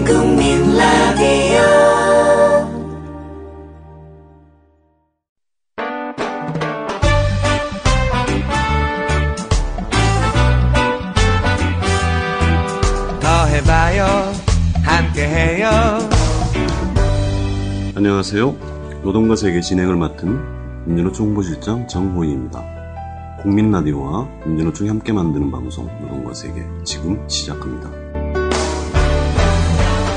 국민 라디오 더 해봐요 함께해요. 안녕하세요. 노동과 세계 진행을 맡은 민주노총 홍보실장 정호희입니다. 국민라디오와 민주노총이 함께 만드는 방송 노동과 세계 지금 시작합니다.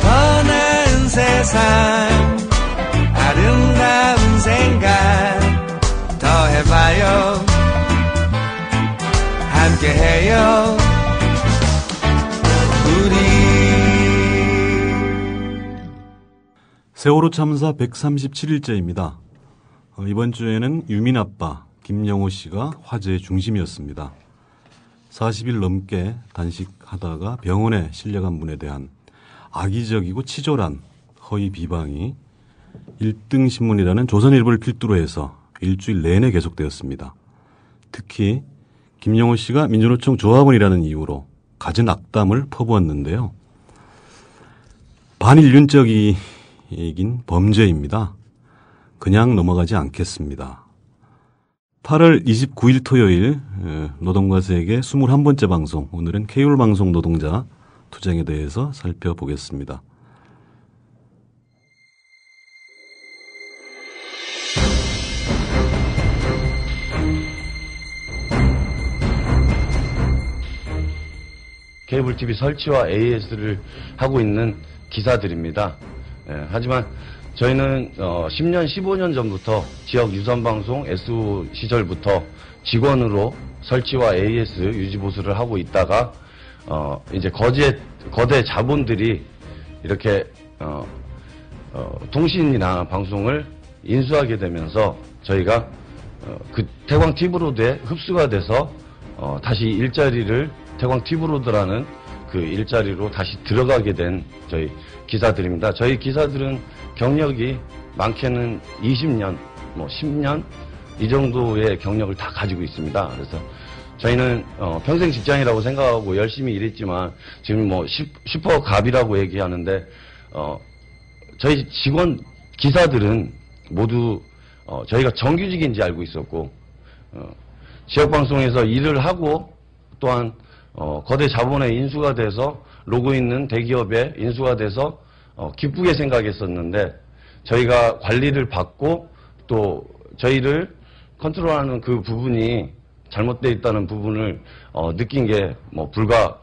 더 나은 세상 아름다운 생각 더 해봐요 함께해요 우리. 세월호 참사 137일째입니다. 이번 주에는 유민 아빠 김영호 씨가 화제의 중심이었습니다. 40일 넘게 단식하다가 병원에 실려간 분에 대한 악의적이고 치졸한 허위 비방이 1등 신문이라는 조선일보를 필두로 해서 일주일 내내 계속되었습니다. 특히 김영호 씨가 민주노총 조합원이라는 이유로 갖은 악담을 퍼부었는데요. 반인륜적이긴 범죄입니다. 그냥 넘어가지 않겠습니다. 8월 29일 토요일 노동과 세계 21번째 방송, 오늘은 K올 방송 노동자 투쟁에 대해서 살펴보겠습니다. 케이블 TV 설치와 AS를 하고 있는 기사들입니다. 하지만 저희는 10년, 15년 전부터 지역 유선방송 SO 시절부터 직원으로 설치와 AS 유지보수를 하고 있다가 이제 거대 자본들이 이렇게 통신이나 방송을 인수하게 되면서 저희가 그 태광 티브로드에 흡수가 돼서 다시 일자리를 태광 티브로드라는 그 일자리로 다시 들어가게 된 저희 기사들입니다. 저희 기사들은 경력이 많게는 20년, 10년 이 정도의 경력을 다 가지고 있습니다. 그래서 저희는 평생 직장이라고 생각하고 열심히 일했지만 지금 슈퍼갑이라고 얘기하는데 저희 직원 기사들은 모두 저희가 정규직인지 알고 있었고 지역방송에서 일을 하고 또한 거대 자본에 인수가 돼서 로고 있는 대기업에 인수가 돼서 기쁘게 생각했었는데 저희가 관리를 받고 또 저희를 컨트롤하는 그 부분이 잘못되어 있다는 부분을 느낀 게 불과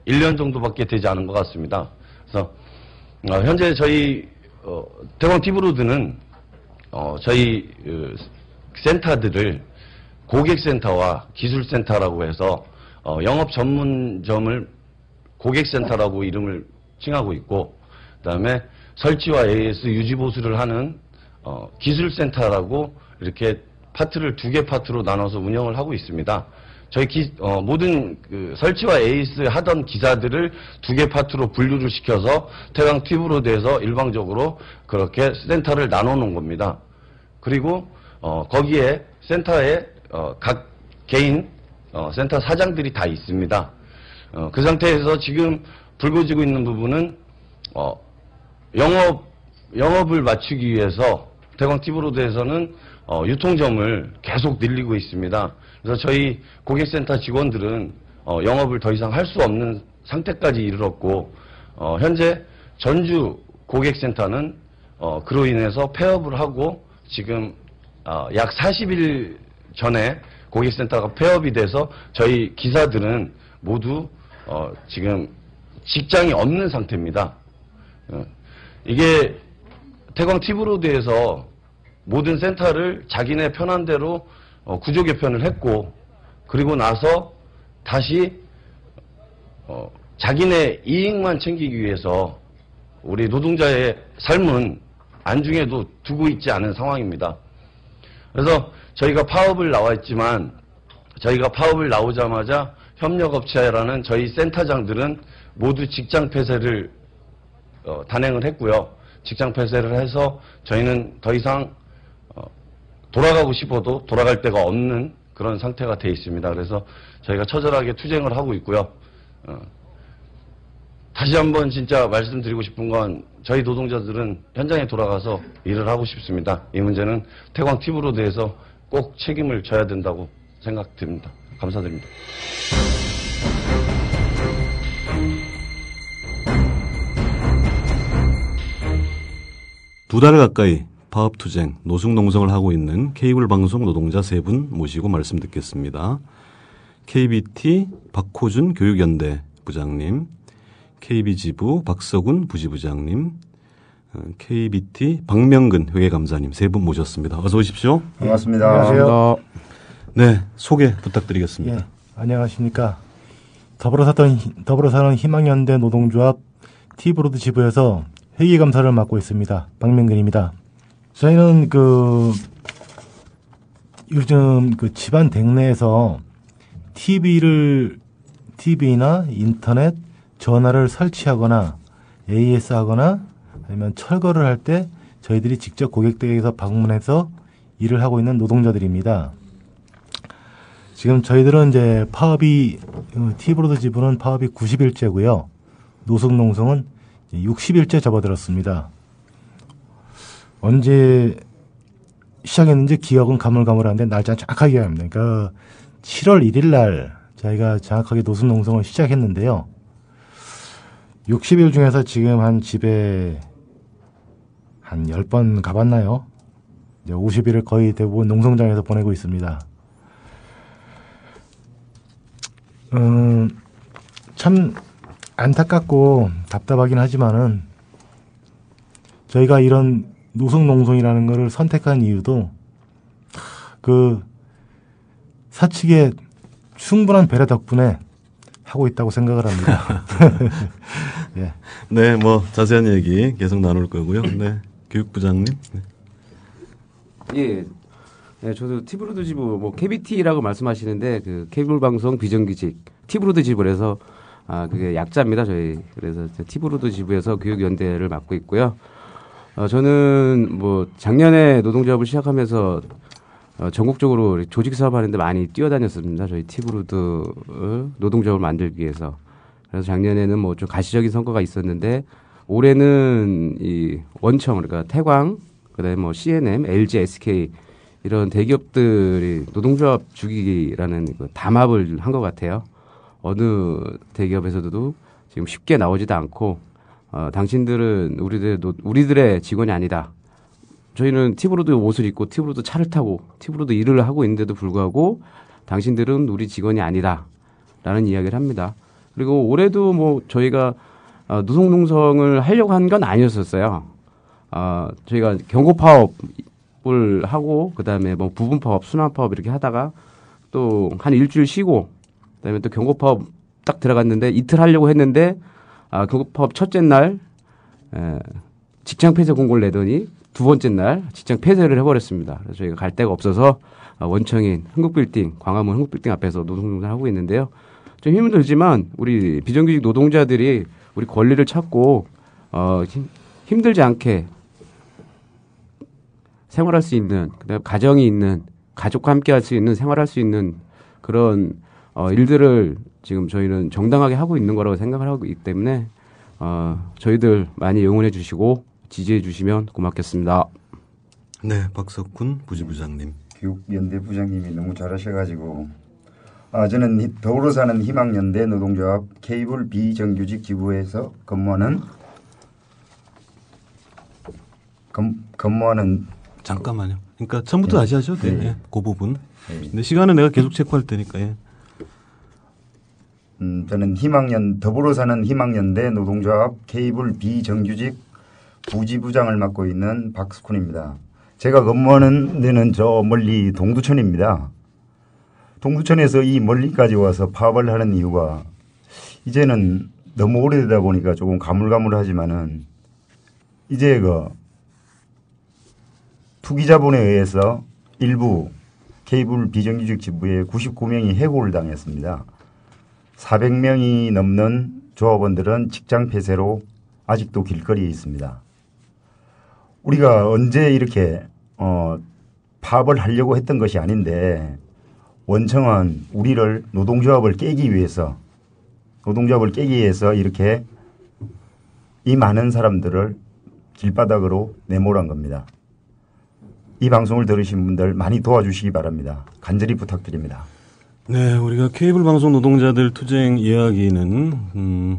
1년 정도밖에 되지 않은 것 같습니다. 그래서 현재 저희 태광 티브로드는 저희 센터들을 고객센터와 기술센터라고 해서 영업 전문점을 고객센터라고 이름을 칭하고 있고, 그다음에 설치와 AS 유지보수를 하는 기술센터라고 이렇게 파트를 2개 파트로 나눠서 운영을 하고 있습니다. 저희 모든 설치와 AS 하던 기사들을 2개 파트로 분류를 시켜서 태광 튜브로드에서 일방적으로 그렇게 센터를 나눠놓은 겁니다. 그리고 거기에 센터에 각 개인 센터 사장들이 다 있습니다. 그 상태에서 지금 불거지고 있는 부분은 영업을 맞추기 위해서 태광 티브로드에서는 유통점을 계속 늘리고 있습니다. 그래서 저희 고객센터 직원들은 영업을 더 이상 할 수 없는 상태까지 이르렀고 현재 전주 고객센터는 그로 인해서 폐업을 하고 지금 약 40일 전에 고객센터가 폐업이 돼서 저희 기사들은 모두 지금 직장이 없는 상태입니다. 이게 태광 티브로드에서 모든 센터를 자기네 편한 대로 구조 개편을 했고 그리고 나서 다시 자기네 이익만 챙기기 위해서 우리 노동자의 삶은 안중에도 두고 있지 않은 상황입니다. 그래서 저희가 파업을 나와 있지만 저희가 파업을 나오자마자 협력업체라는 저희 센터장들은 모두 직장 폐쇄를 단행을 했고요. 직장 폐쇄를 해서 저희는 더 이상 돌아가고 싶어도 돌아갈 데가 없는 그런 상태가 돼 있습니다. 그래서 저희가 처절하게 투쟁을 하고 있고요. 다시 한번 진짜 말씀드리고 싶은 건 저희 노동자들은 현장에 돌아가서 일을 하고 싶습니다. 이 문제는 태광 티브로드에서 꼭 책임을 져야 된다고 생각됩니다. 감사드립니다. 두 달 가까이 파업투쟁, 노숙농성을 하고 있는 케이블 방송 노동자 세 분 모시고 말씀 듣겠습니다. KBT 박호준 교육연대 부장님, KB지부 박서군 부지부장님, KBT 박명근 회계감사님 세 분 모셨습니다. 어서 오십시오. 반갑습니다. 안녕하세요. 네, 소개 부탁드리겠습니다. 예, 안녕하십니까. 더불어사는 희망연대 노동조합 티브로드 지부에서 회계감사를 맡고 있습니다. 박명근입니다. 저희는 요즘 집안 댁내에서 TV나 인터넷, 전화를 설치하거나 AS 하거나 아니면 철거를 할 때 저희들이 직접 고객댁에서 방문해서 일을 하고 있는 노동자들입니다. 지금 저희들은 이제 티브로드 지부는 파업이 90일째고요. 노숙농성은 60일째 접어들었습니다. 언제 시작했는지 기억은 가물가물한데 날짜 정확하게 기억합니다. 그러니까 7월 1일 날 저희가 정확하게 노숙농성을 시작했는데요. 60일 중에서 지금 한 집에 한 10번 가봤나요? 이제 50일을 거의 대부분 농성장에서 보내고 있습니다. 참 안타깝고 답답하긴 하지만은 저희가 이런 노숙농성이라는 것을 선택한 이유도 사측의 충분한 배려 덕분에 하고 있다고 생각을 합니다. 예. 네, 뭐 자세한 얘기 계속 나눌 거고요. 네, 교육부장님. 네. 예. 네, 저도 티브로드 지부 KBT라고 말씀하시는데 케이블 방송 비정규직 티브로드 지부에서 그게 약자입니다, 저희. 그래서 티브로드 지부에서 교육연대를 맡고 있고요. 저는 작년에 노동조합을 시작하면서 전국적으로 조직 사업하는데 많이 뛰어다녔습니다. 저희 티브로드 노동조합을 만들기 위해서. 그래서 작년에는 좀 가시적인 성과가 있었는데 올해는 이 원청, 그러니까 태광, 그다음에 CNM, LG, SK 이런 대기업들이 노동조합 죽이기라는 담합을 한 것 같아요. 어느 대기업에서도 지금 쉽게 나오지도 않고 당신들은 우리들의 직원이 아니다. 저희는 티브로드 옷을 입고 티브로드 차를 타고 티브로드 일을 하고 있는데도 불구하고 당신들은 우리 직원이 아니다. 라는 이야기를 합니다. 그리고 올해도 저희가 노숙농성을 하려고 한 건 아니었었어요. 저희가 경고 파업을 하고 그다음에 부분 파업, 순환 파업 이렇게 하다가 또 한 일주일 쉬고 그다음에 또 경고 파업 딱 들어갔는데 이틀 하려고 했는데 경고 파업 첫째 날 직장 폐쇄 공고를 내더니 두 번째 날 직장 폐쇄를 해버렸습니다. 그래서 저희가 갈 데가 없어서 원청인 흥국빌딩, 광화문 흥국빌딩 앞에서 노동농성을 하고 있는데요. 좀 힘들지만 우리 비정규직 노동자들이 우리 권리를 찾고 힘들지 않게 생활할 수 있는, 그다음에 가정이 있는, 가족과 함께 할 수 있는, 생활할 수 있는 그런 일들을 지금 저희는 정당하게 하고 있는 거라고 생각을 하고 있기 때문에 저희들 많이 응원해 주시고 지지해 주시면 고맙겠습니다. 네, 박석훈 부지부장님. 교육연대 부장님이 너무 잘하셔가지고 저는 더불어사는 희망연대 노동조합 케이블 비정규직 지부에서 근무하는 잠깐만요. 그러니까 처음부터 다시 하셔도 돼요. 네. 예, 그 부분. 근데 시간은 내가 계속 체크할 테니까. 예. 저는 더불어 사는 희망연대 노동조합 케이블 비정규직 부지부장을 맡고 있는 박스쿤입니다. 제가 근무하는 데는 저 멀리 동두천입니다. 동두천에서 이 멀리까지 와서 파업을 하는 이유가 이제는 너무 오래되다 보니까 조금 가물가물하지만은 이제 투기자본에 의해서 일부 케이블 비정규직 지부에 99명이 해고를 당했습니다. 400명이 넘는 조합원들은 직장 폐쇄로 아직도 길거리에 있습니다. 우리가 언제 이렇게 파업을 하려고 했던 것이 아닌데 원청은 우리를 노동조합을 깨기 위해서 이렇게 이 많은 사람들을 길바닥으로 내몰은 겁니다. 이 방송을 들으신 분들 많이 도와주시기 바랍니다. 간절히 부탁드립니다. 네, 우리가 케이블 방송 노동자들 투쟁 이야기는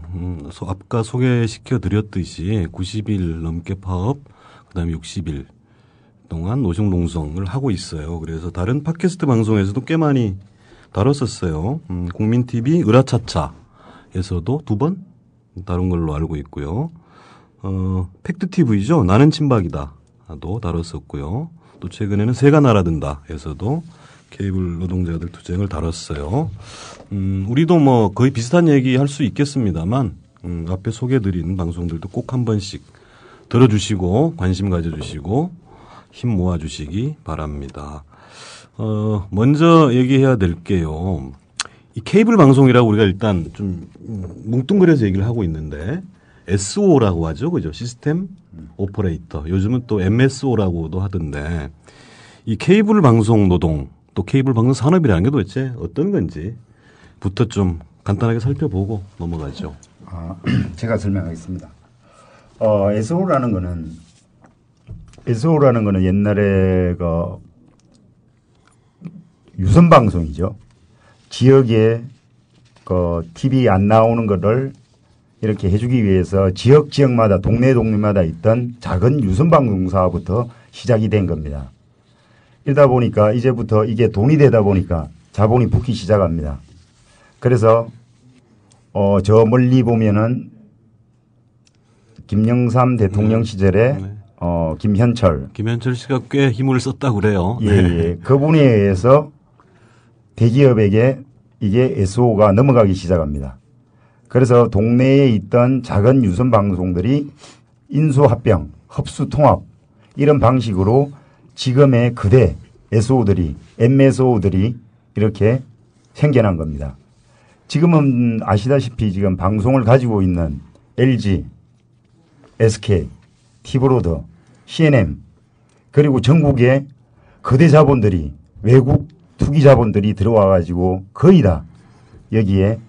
아까 소개시켜 드렸듯이 90일 넘게 파업, 그다음에 60일 동안 노동농성을 하고 있어요. 그래서 다른 팟캐스트 방송에서도 꽤 많이 다뤘었어요. 국민TV 으라차차에서도 2번 다룬 걸로 알고 있고요. 팩트TV죠. 나는 친박이다도 다뤘었고요. 또 최근에는 새가 날아든다에서도 케이블 노동자들 투쟁을 다뤘어요. 우리도 뭐 거의 비슷한 얘기 할 수 있겠습니다만, 앞에 소개해드린 방송들도 꼭 한 번씩 들어주시고, 관심 가져주시고, 힘 모아주시기 바랍니다. 먼저 얘기해야 될 게요. 이 케이블 방송이라고 우리가 일단 좀 뭉뚱그려서 얘기를 하고 있는데, SO라고 하죠. 그죠? 시스템 오퍼레이터. 요즘은 또 MSO라고도 하던데, 이 케이블 방송 노동, 또 케이블 방송 산업이라는 게 도대체 어떤 건지부터 좀 간단하게 살펴보고 넘어가죠. 제가 설명하겠습니다. SO라는 거는 옛날에 그 유선 방송이죠. 지역에 그 TV 안 나오는 거를 이렇게 해주기 위해서 지역마다 동네마다 있던 작은 유선 방송사부터 시작이 된 겁니다. 이러다 보니까 이제부터 이게 돈이 되다 보니까 자본이 붙기 시작합니다. 그래서 저 멀리 보면은 김영삼 대통령 시절에 김현철 씨가 꽤 힘을 썼다고 그래요. 예. 그분에 의해서 대기업에게 이게 SO가 넘어가기 시작합니다. 그래서 동네에 있던 작은 유선 방송들이 인수합병, 흡수통합 이런 방식으로 지금의 그대 SO들이, MSO들이 이렇게 생겨난 겁니다. 지금은 아시다시피 지금 방송을 가지고 있는 LG, SK, 티브로드, CNM 그리고 전국의 거대 자본들이 외국 투기 자본들이 들어와 가지고 거의 다 여기에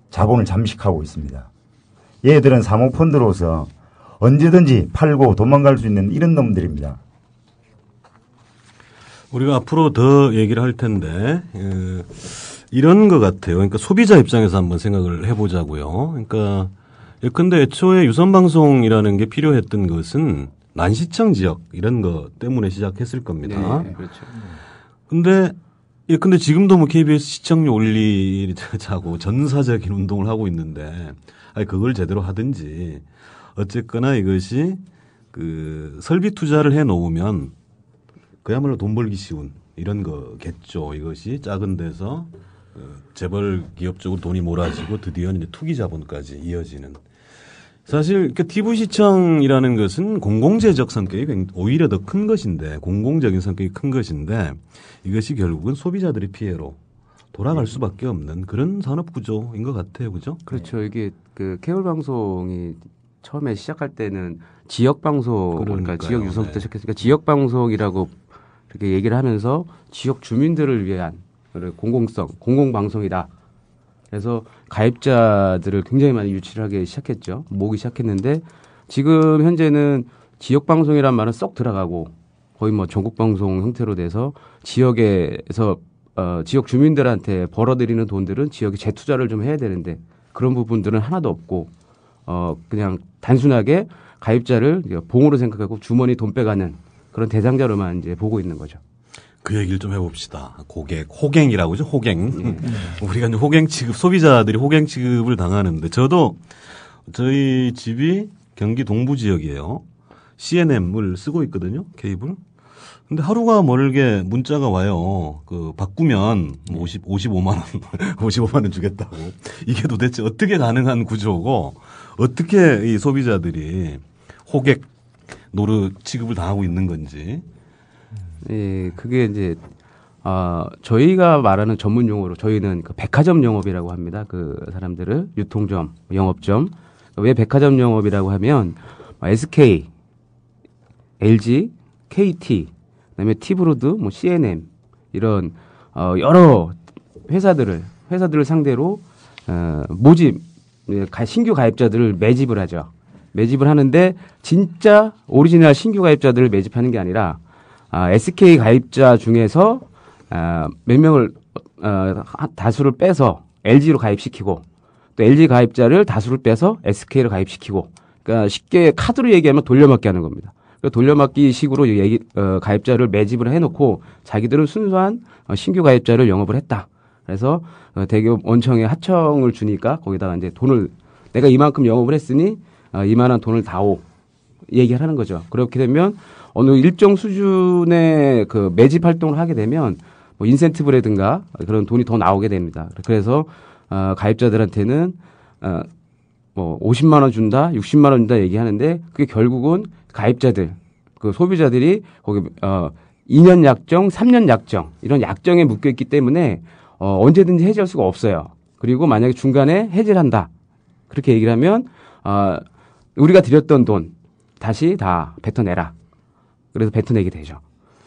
자본을 잠식하고 있습니다. 얘들은 사모펀드로서 언제든지 팔고 도망갈 수 있는 이런 놈들입니다. 우리가 앞으로 더 얘기를 할 텐데 이런 것 같아요. 그러니까 소비자 입장에서 한번 생각을 해보자고요. 그러니까 예컨대 애초에 유선방송이라는 게 필요했던 것은 난시청 지역 이런 거 때문에 시작했을 겁니다. 네, 그렇죠. 근데 지금도 뭐 KBS 시청률 올리자고 전사적인 운동을 하고 있는데, 그걸 제대로 하든지, 어쨌거나 이것이 그 설비 투자를 해 놓으면 그야말로 돈 벌기 쉬운 이런 거겠죠. 이것이 작은 데서 재벌 기업 쪽으로 돈이 몰아지고 드디어 이제 투기 자본까지 이어지는. 사실 TV 시청이라는 것은 공공재적 성격이 오히려 더 큰 것인데, 공공적인 성격이 큰 것인데, 이것이 결국은 소비자들의 피해로 돌아갈 수밖에 없는 그런 산업 구조인 것 같아요, 그죠? 그렇죠. 이게 그 케이블 방송이 처음에 시작할 때는 지역 방송, 그러니까 지역 유선부터 시작했으니까 지역 방송이라고 이렇게 얘기를 하면서 지역 주민들을 위한 공공성, 공공방송이다. 그래서 가입자들을 굉장히 많이 유치를 하기 시작했죠. 모으기 시작했는데 지금 현재는 지역방송이란 말은 쏙 들어가고 거의 뭐 전국방송 형태로 돼서 지역에서 지역 주민들한테 벌어들이는 돈들은 지역에 재투자를 좀 해야 되는데 그런 부분들은 하나도 없고 그냥 단순하게 가입자를 봉으로 생각하고 주머니 돈 빼가는 그런 대상자로만 이제 보고 있는 거죠. 그 얘기를 좀 해봅시다. 호갱이라고 하죠. 호갱. 우리가 이제 호갱 취급, 소비자들이 호갱 취급을 당하는데, 저도 저희 집이 경기 동부 지역이에요. CNM을 쓰고 있거든요. 케이블. 근데 하루가 멀게 문자가 와요. 바꾸면 55만 원, 55만 원 주겠다고. 이게 도대체 어떻게 가능한 구조고, 어떻게 이 소비자들이 호객 노릇 취급을 당하고 있는 건지. 예, 그게 이제, 저희가 말하는 전문 용어로 저희는 그 백화점 영업이라고 합니다. 그 사람들을 유통점, 영업점. 왜 백화점 영업이라고 하면 SK, LG, KT, 그다음에 티브로드, 뭐 CNM 이런 여러 회사들을 상대로 모집 신규 가입자들을 매집을 하죠. 매집을 하는데 진짜 오리지널 신규 가입자들을 매집하는 게 아니라 SK 가입자 중에서 몇 명을 다수를 빼서 LG로 가입시키고 또 LG 가입자를 다수를 빼서 SK로 가입시키고 그러니까 쉽게 카드로 얘기하면 돌려막기 하는 겁니다. 돌려막기 식으로 가입자를 매집을 해놓고 자기들은 순수한 신규 가입자를 영업을 했다. 그래서 대기업 원청에 하청을 주니까 거기다가 이제 돈을 내가 이만큼 영업을 했으니 이만한 돈을 다오 얘기를 하는 거죠. 그렇게 되면 어느 일정 수준의 그 매집 활동을 하게 되면 뭐 인센티브라든가 그런 돈이 더 나오게 됩니다. 그래서 가입자들한테는 뭐 50만 원 준다, 60만 원 준다 얘기하는데 그게 결국은 가입자들, 그 소비자들이 거기 2년 약정, 3년 약정 이런 약정에 묶여 있기 때문에 언제든지 해지할 수가 없어요. 그리고 만약에 중간에 해지를 한다. 그렇게 얘기를 하면 우리가 드렸던 돈 다시 다 뱉어내라. 그래서 뱉어내게 되죠.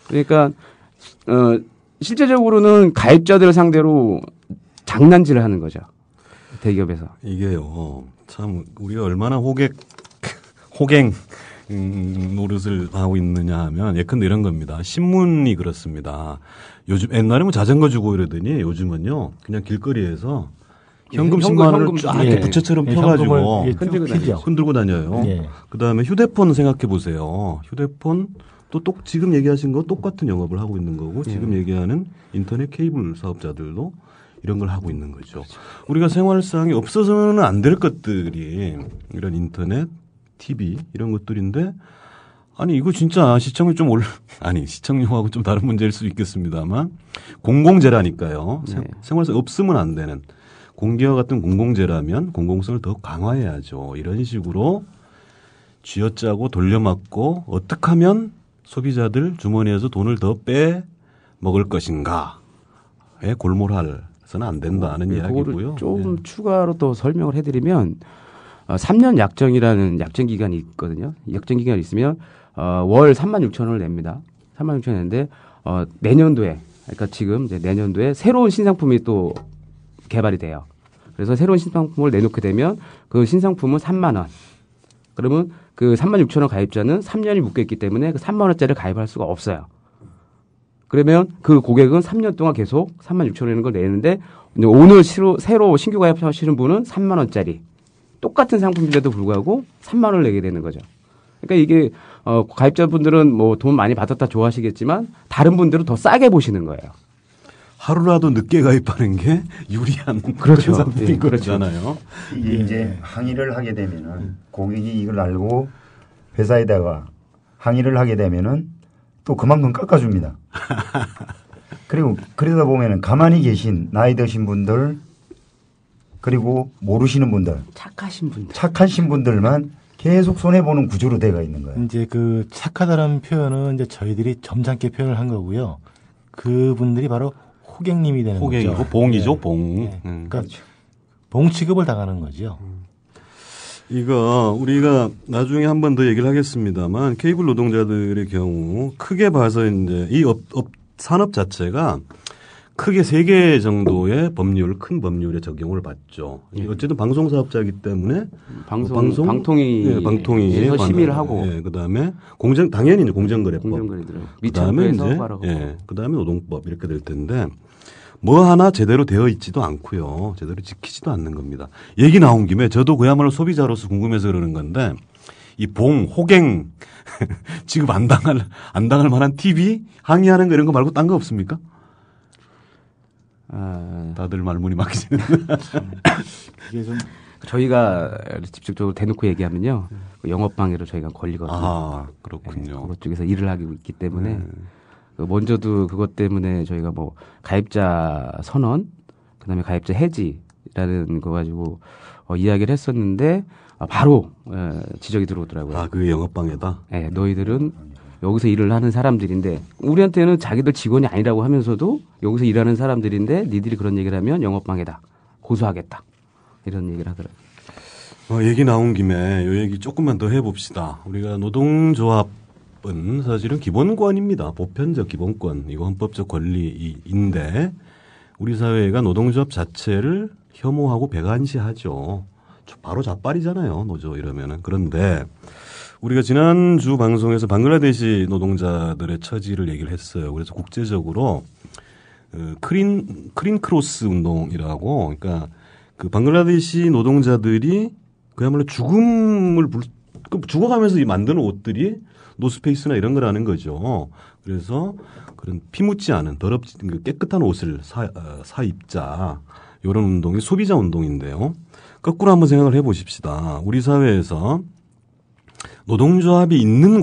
그러니까 실제적으로는 가입자들을 상대로 장난질을 하는 거죠. 대기업에서. 이게요. 참 우리가 얼마나 호갱 노릇을 하고 있느냐 하면 예컨대 이런 겁니다. 신문이 그렇습니다. 요즘 옛날에 뭐 자전거 주고 이러더니 요즘은요. 그냥 길거리에서 현금 10만 원을 쫙 이렇게 부채처럼 펴가지고 흔들고 다녀요. 예. 그다음에 휴대폰 생각해 보세요. 휴대폰 또 지금 얘기하신 거 똑같은 영업을 하고 있는 거고 지금 얘기하는 인터넷 케이블 사업자들도 이런 걸 하고 있는 거죠. 그렇죠. 우리가 생활상에 없어서는 안 될 것들이 이런 인터넷, TV 이런 것들인데 아니 이거 진짜 시청률 좀 시청률하고 좀 다른 문제일 수 있겠습니다만 공공재라니까요. 네. 생활상 없으면 안 되는 공기와 같은 공공재라면 공공성을 더 강화해야죠. 이런 식으로 쥐어짜고 돌려막고 어떻게 하면 소비자들 주머니에서 돈을 더 빼먹을 것인가에 골몰해서는 안 된다는 이야기고요. 좀 추가로 또 설명을 해드리면 3년 약정이라는 약정 기간이 있거든요. 약정 기간이 있으면 월 36,000원을 냅니다. 36,000원 내는데 내년도에 그러니까 지금 이제 내년도에 새로운 신상품이 또 개발이 돼요. 그래서 새로운 신상품을 내놓게 되면 그 신상품은 3만 원. 그러면 그 36,000원 가입자는 3년이 묶여있기 때문에 그 3만 원짜리를 가입할 수가 없어요. 그러면 그 고객은 3년 동안 계속 36,000원이라는 걸 내는데 오늘 새로 신규 가입하시는 분은 3만 원짜리 똑같은 상품인데도 불구하고 3만 원을 내게 되는 거죠. 그러니까 이게 가입자분들은 뭐 돈 많이 받았다 좋아하시겠지만 다른 분들은 더 싸게 보시는 거예요. 하루라도 늦게 가입하는 게 유리한 그렇죠. 상품인 거잖아요. 이게 이제 항의를 하게 되면은 고객이 이걸 알고 회사에다가 항의를 하게 되면은 또 그만큼 깎아줍니다. 그리고 그러다 보면은 가만히 계신 나이 드신 분들 그리고 모르시는 분들 착하신 분들만 계속 손해보는 구조로 되어 있는 거예요. 이제 그 착하다는 표현은 이제 저희들이 점잖게 표현을 한 거고요. 그분들이 바로 호갱님이 되는 호갱이고 거죠. 봉이죠, 봉. 네. 그러니까 봉 취급을 당하는 거죠. 이거 우리가 나중에 한 번 더 얘기를 하겠습니다만 케이블 노동자들의 경우 크게 봐서 이제 이 산업 자체가 크게 3개 정도의 큰 법률에 적용을 받죠. 어쨌든 방송사업자이기 때문에 방통위에서 심의를 하고, 그다음에 당연히 이제 공정거래법, 그다음에 이제 그다음에 노동법 이렇게 될 텐데 뭐 하나 제대로 되어 있지도 않고요, 제대로 지키지도 않는 겁니다. 얘기 나온 김에 저도 그야말로 소비자로서 궁금해서 그러는 건데 이 호갱 지금 안 당할 만한 TV 항의하는 거 이런 거 말고 딴 거 없습니까? 다들 말문이 막히시는데. 이게 좀 저희가 직접적으로 대놓고 얘기하면요. 영업 방해로 저희가 걸리거든요. 아, 그렇군요. 그것 쪽에서 일을 하고 있기 때문에 먼저도 그것 때문에 저희가 뭐 가입자 선언, 그다음에 가입자 해지라는 거 가지고 이야기를 했었는데 바로 지적이 들어오더라고요. 아, 그게 영업 방해다. 네, 너희들은 여기서 일을 하는 사람들인데 우리한테는 자기들 직원이 아니라고 하면서도 여기서 일하는 사람들인데 니들이 그런 얘기를 하면 영업방해다. 고소하겠다. 이런 얘기를 하더라고요. 얘기 나온 김에 이 얘기 조금만 더 해봅시다. 우리가 노동조합은 사실은 기본권입니다. 보편적 기본권. 이거 헌법적 권리인데 우리 사회가 노동조합 자체를 혐오하고 배관시하죠. 바로 자빨이잖아요. 노조 이러면은. 그런데 우리가 지난주 방송에서 방글라데시 노동자들의 처지를 얘기를 했어요. 그래서 국제적으로 크린 크로스 운동이라고, 그러니까 그 방글라데시 노동자들이 그야말로 죽어가면서 만드는 옷들이 노스페이스나 이런 거라는 거죠. 그래서 그런 피 묻지 않은 깨끗한 옷을 사입자, 이런 운동이 소비자 운동인데요. 거꾸로 한번 생각을 해보십시다. 우리 사회에서 노동조합이 있는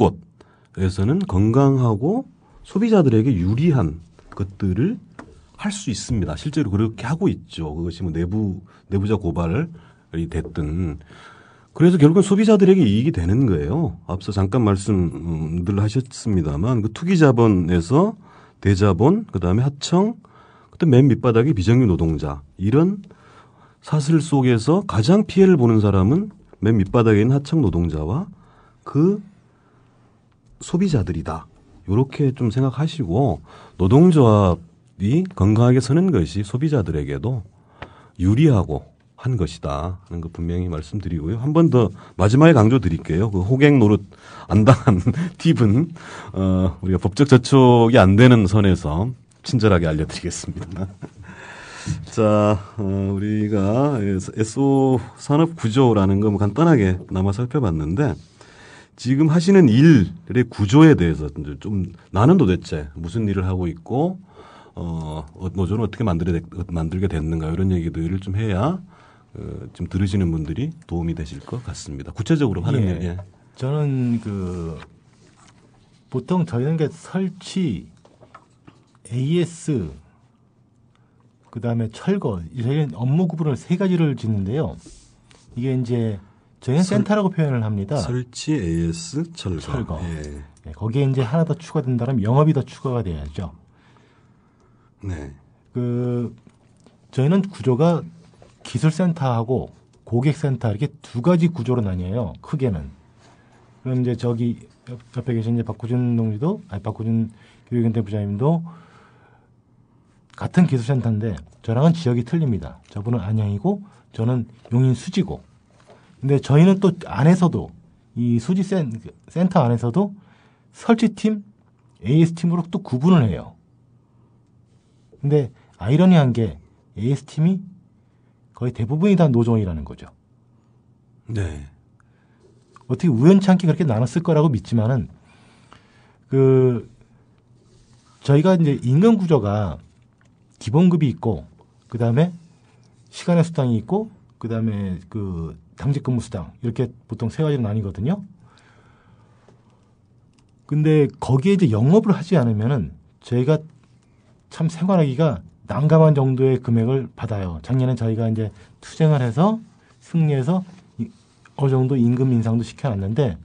곳에서는 건강하고 소비자들에게 유리한 것들을 할 수 있습니다. 실제로 그렇게 하고 있죠. 그것이 뭐 내부자 고발이 됐든. 그래서 결국은 소비자들에게 이익이 되는 거예요. 앞서 잠깐 말씀들 하셨습니다만 그 투기자본에서 대자본, 그다음에 하청, 그다음 맨 밑바닥이 비정규 노동자, 이런 사슬 속에서 가장 피해를 보는 사람은 맨 밑바닥에 있는 하청 노동자와 그 소비자들이다. 이렇게 좀 생각하시고 노동조합이 건강하게 서는 것이 소비자들에게도 유리하고 한 것이다 하는 거 분명히 말씀드리고요. 한 번 더 마지막에 강조드릴게요. 그 호갱 노릇 안 당한 팁은 우리가 법적 저촉이 안 되는 선에서 친절하게 알려드리겠습니다. 자, 우리가 SO 산업 구조라는 거 뭐 간단하게 남아 살펴봤는데 지금 하시는 일의 구조에 대해서 좀 나는 도대체 무슨 일을 하고 있고 노조는 어떻게 만들게 됐는가 이런 얘기들을 좀 해야 좀 들으시는 분들이 도움이 되실 것 같습니다. 구체적으로 하는 일. 예. 저는 보통 저희는 설치, AS, 그다음에 철거, 저희는 업무 구분을 3가지를 짓는데요. 이게 이제 저희는 센터라고 표현을 합니다. 설치, AS, 철거. 예. 네, 거기에 이제 하나 더 추가된다면 영업이 더 추가가 돼야죠. 네. 저희는 구조가 기술센터하고 고객센터 이렇게 2가지 구조로 나뉘어요. 크게는. 그럼 이제 저기 옆에 계신 이제 박구준 교육연대 부장님도 같은 기술센터인데 저랑은 지역이 틀립니다. 저분은 안양이고 저는 용인 수지고. 근데 저희는 또 안에서도 이 수지 센터 안에서도 설치팀, AS팀으로 또 구분을 해요. 근데 아이러니한 게 AS팀이 거의 대부분이 다 노조이라는 거죠. 네. 어떻게 우연찮게 그렇게 나눴을 거라고 믿지만은 저희가 이제 임금 구조가 기본급이 있고 그다음에 시간의 수당이 있고 그다음에 당직 근무 수당 이렇게 보통 3가지로 나뉘거든요. 근데 거기에 이제 영업을 하지 않으면은 저희가 참 생활하기가 난감한 정도의 금액을 받아요. 작년에 저희가 이제 투쟁을 해서 승리해서 어느 정도 임금 인상도 시켜놨는데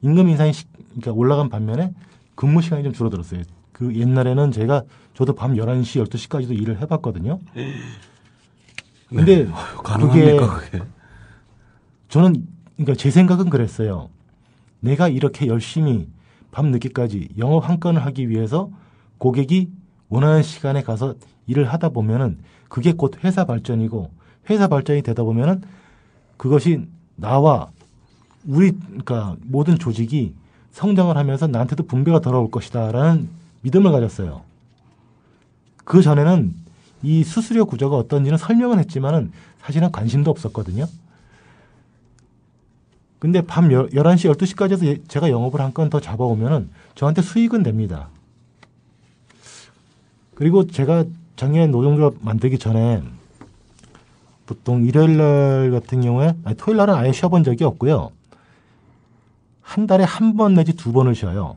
임금 인상이 그러니까 올라간 반면에 근무 시간이 좀 줄어들었어요. 옛날에는 저도 밤 11시, 12시까지도 일을 해봤거든요. 근데 네. 가능합니까, 그게? 저는 그러니까 제 생각은 그랬어요. 내가 이렇게 열심히 밤 늦게까지 영업 한 건을 하기 위해서 고객이 원하는 시간에 가서 일을 하다 보면은 그게 곧 회사 발전이고 회사 발전이 되다 보면은 그것이 나와 그러니까 모든 조직이 성장을 하면서 나한테도 분배가 돌아올 것이다라는 믿음을 가졌어요. 그 전에는 이 수수료 구조가 어떤지는 설명은 했지만은 사실은 관심도 없었거든요. 근데 밤 11시, 12시까지 해서 제가 영업을 한 건 더 잡아오면은 저한테 수익은 됩니다. 그리고 제가 작년에 노동조합 만들기 전에 보통 일요일 날 같은 경우에 토요일 날은 아예 쉬어본 적이 없고요. 한 달에 1번 내지 2번을 쉬어요.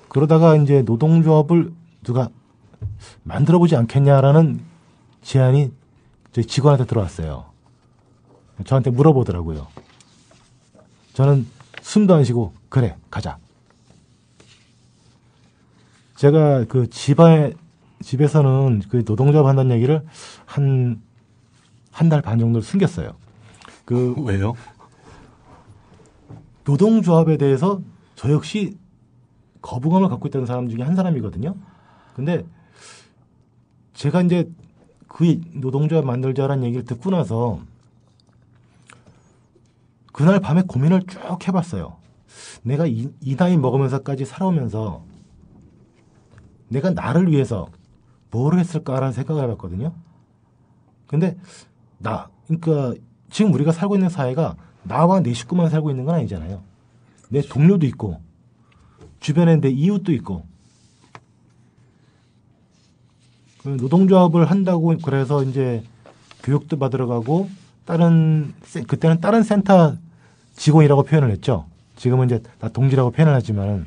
그러다가 이제 노동조합을 누가 만들어보지 않겠냐라는 제안이 저희 직원한테 들어왔어요. 저한테 물어보더라고요. 저는 숨도 안 쉬고 그래 가자. 제가 집에서는 노동조합 한다는 얘기를 한 달 반 정도를 숨겼어요. 왜요? 노동조합에 대해서 저 역시 거부감을 갖고 있다는 사람 중에 한 사람이거든요. 근데 제가 이제 그 노동조합 만들자라는 얘기를 듣고 나서 그날 밤에 고민을 쭉 해봤어요. 내가 이 나이 먹으면서까지 살아오면서 내가 나를 위해서 뭘 했을까라는 생각을 해봤거든요. 근데 그러니까 지금 우리가 살고 있는 사회가 나와 내 식구만 살고 있는 건 아니잖아요. 내 동료도 있고 주변에 내 이웃도 있고 노동조합을 한다고 그래서 이제 교육도 받으러 가고 그때는 다른 센터 직원이라고 표현을 했죠. 지금은 이제 다 동지라고 표현을 하지만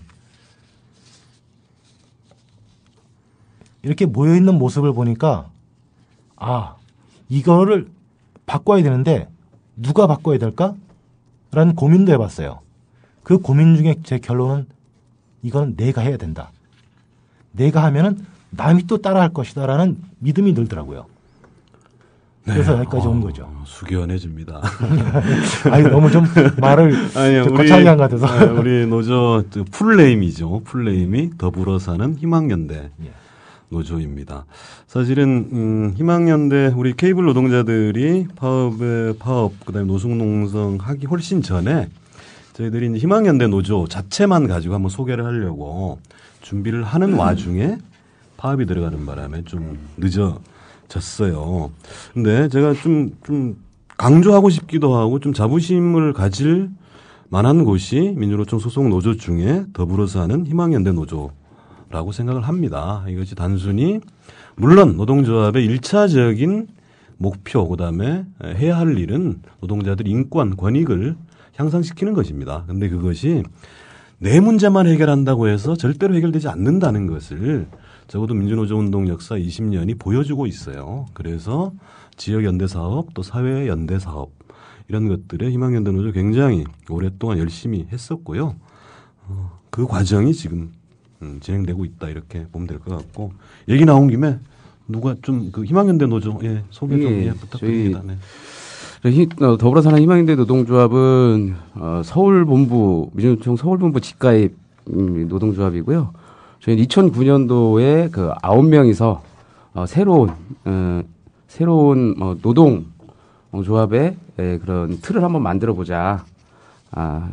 이렇게 모여 있는 모습을 보니까 이거를 바꿔야 되는데 누가 바꿔야 될까? 라는 고민도 해봤어요. 그 고민 중에 제 결론은 이거는 내가 해야 된다. 내가 하면은 남이 또 따라할 것이다 라는 믿음이 들더라고요. 그래서 여기까지 온 거죠. 숙연해집니다. 너무 좀 말을 거창하게 한 것 같아서. 우리 노조 풀네임이죠. 풀네임이 더불어 사는 희망연대 노조입니다. 사실은 희망연대 우리 케이블 노동자들이 파업 그다음에 노숙농성 하기 훨씬 전에 저희들이 이제 희망연대 노조 자체만 가지고 한번 소개를 하려고 준비를 하는 와중에 파업이 들어가는 바람에 좀 늦어졌어요. 근데 제가 좀 강조하고 싶기도 하고 좀 자부심을 가질 만한 곳이 민주노총 소속 노조 중에 더불어서 하는 희망연대 노조라고 생각을 합니다. 이것이 단순히 물론 노동조합의 1차적인 목표 그다음에 해야 할 일은 노동자들 인권, 권익을 향상시키는 것입니다. 그런데 그것이 내 문제만 해결한다고 해서 절대로 해결되지 않는다는 것을 적어도 민주노조 운동 역사 20년이 보여주고 있어요. 그래서 지역연대사업 또 사회연대사업 이런 것들에 희망연대 노조 굉장히 오랫동안 열심히 했었고요. 그 과정이 지금 진행되고 있다 이렇게 보면 될 것 같고 얘기 나온 김에 누가 좀 그 희망연대 노조 소개 좀 부탁드립니다. 더불어 사는 희망연대 노동조합은 서울본부 민주노총 서울본부 직가입 노동조합이고요. 저희는 2009년도에 그 9명이서 새로운 노동조합의 그런 틀을 한번 만들어 보자.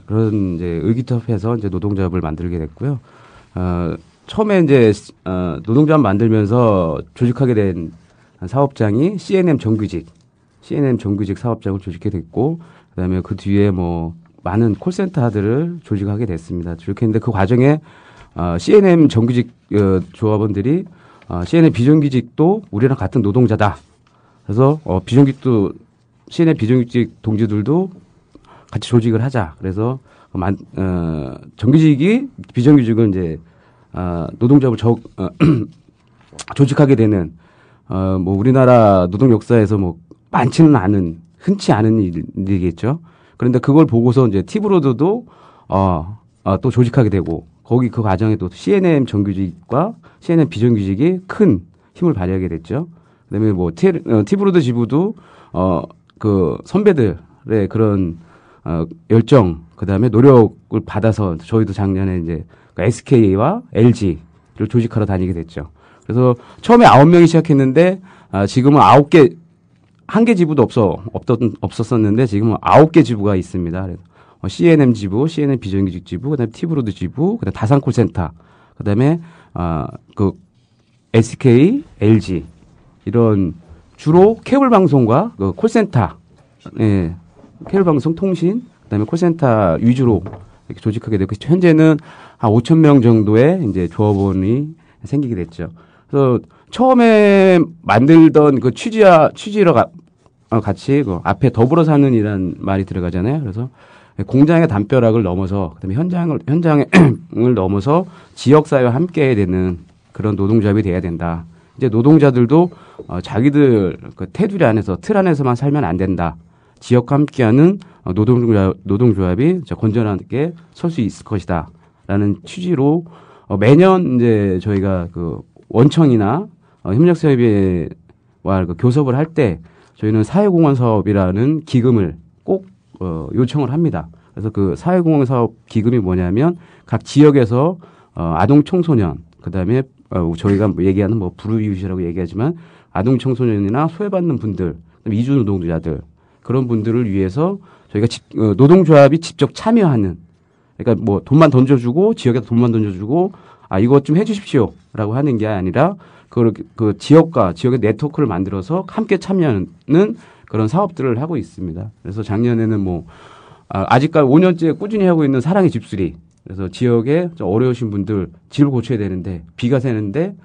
그런 이제 의기투합해서 이제 노동조합을 만들게 됐고요. 처음에 이제 노동조합 만들면서 조직하게 된 사업장이 CNM 정규직 사업장을 조직하게 됐고, 그다음에 그 뒤에 많은 콜센터들을 조직하게 됐습니다. 조직했는데 그 과정에 CNM 정규직 조합원들이 CNM 비정규직도 우리랑 같은 노동자다. 그래서 비정규직도 CNM 비정규직 동지들도 같이 조직을 하자. 그래서 정규직이 비정규직을 이제 노동조합을 조직하게 되는 우리나라 노동 역사에서 많지는 않은 흔치 않은 일이겠죠. 그런데 그걸 보고서 이제 티브로드도 또 조직하게 되고 거기 그 과정에 또 CNM 정규직과 CNM 비정규직이 큰 힘을 발휘하게 됐죠. 그다음에 티브로드 지부도 그 선배들의 그런 열정 그다음에 노력을 받아서 저희도 작년에 이제 SK와 LG를 조직하러 다니게 됐죠. 그래서 처음에 9명이 시작했는데 지금은 9개 한 개 지부도 없었었는데 지금은 9개 지부가 있습니다. 그래서 CNM 지부, CNM 비정규직 지부, 그다음에 티브로드 지부, 그다음에 다산콜센터, 그다음에 그 SK, LG 이런 주로 케이블 방송과 그 콜센터, 케이블 방송 통신, 그다음에 콜센터 위주로 이렇게 조직하게 되고 현재는 한 5,000명 정도의 이제 조합원이 생기게 됐죠. 그래서 처음에 만들던 그 취지로 같이 그 앞에 더불어 사는 이란 말이 들어가잖아요. 그래서 공장의 담벼락을 넘어서 그다음에 현장을 넘어서 지역 사회와 함께해야 되는 그런 노동조합이 돼야 된다. 이제 노동자들도 자기들 그 테두리 안에서 틀 안에서만 살면 안 된다. 지역과 함께하는 노동조합이 건전하게 설 수 있을 것이다라는 취지로 매년 이제 저희가 그 원청이나 협력사업회와 그 교섭을 할 때 저희는 사회공헌 사업이라는 기금을 꼭 요청을 합니다. 그래서 그 사회공헌 사업 기금이 뭐냐면 각 지역에서 아동 청소년 그다음에 저희가 뭐 얘기하는 뭐 불우이웃이라고 얘기하지만 아동 청소년이나 소외받는 분들, 이주 노동자들 그런 분들을 위해서 저희가 노동조합이 직접 참여하는 그러니까 뭐 돈만 던져주고 지역에다 돈만 던져주고 이것 좀 해주십시오라고 하는 게 아니라 그 지역과 지역의 네트워크를 만들어서 함께 참여하는 그런 사업들을 하고 있습니다. 그래서 작년에는 뭐 아직까지 5년째 꾸준히 하고 있는 사랑의 집수리. 그래서 지역에 좀 어려우신 분들 집을 고쳐야 되는데 비가 새는데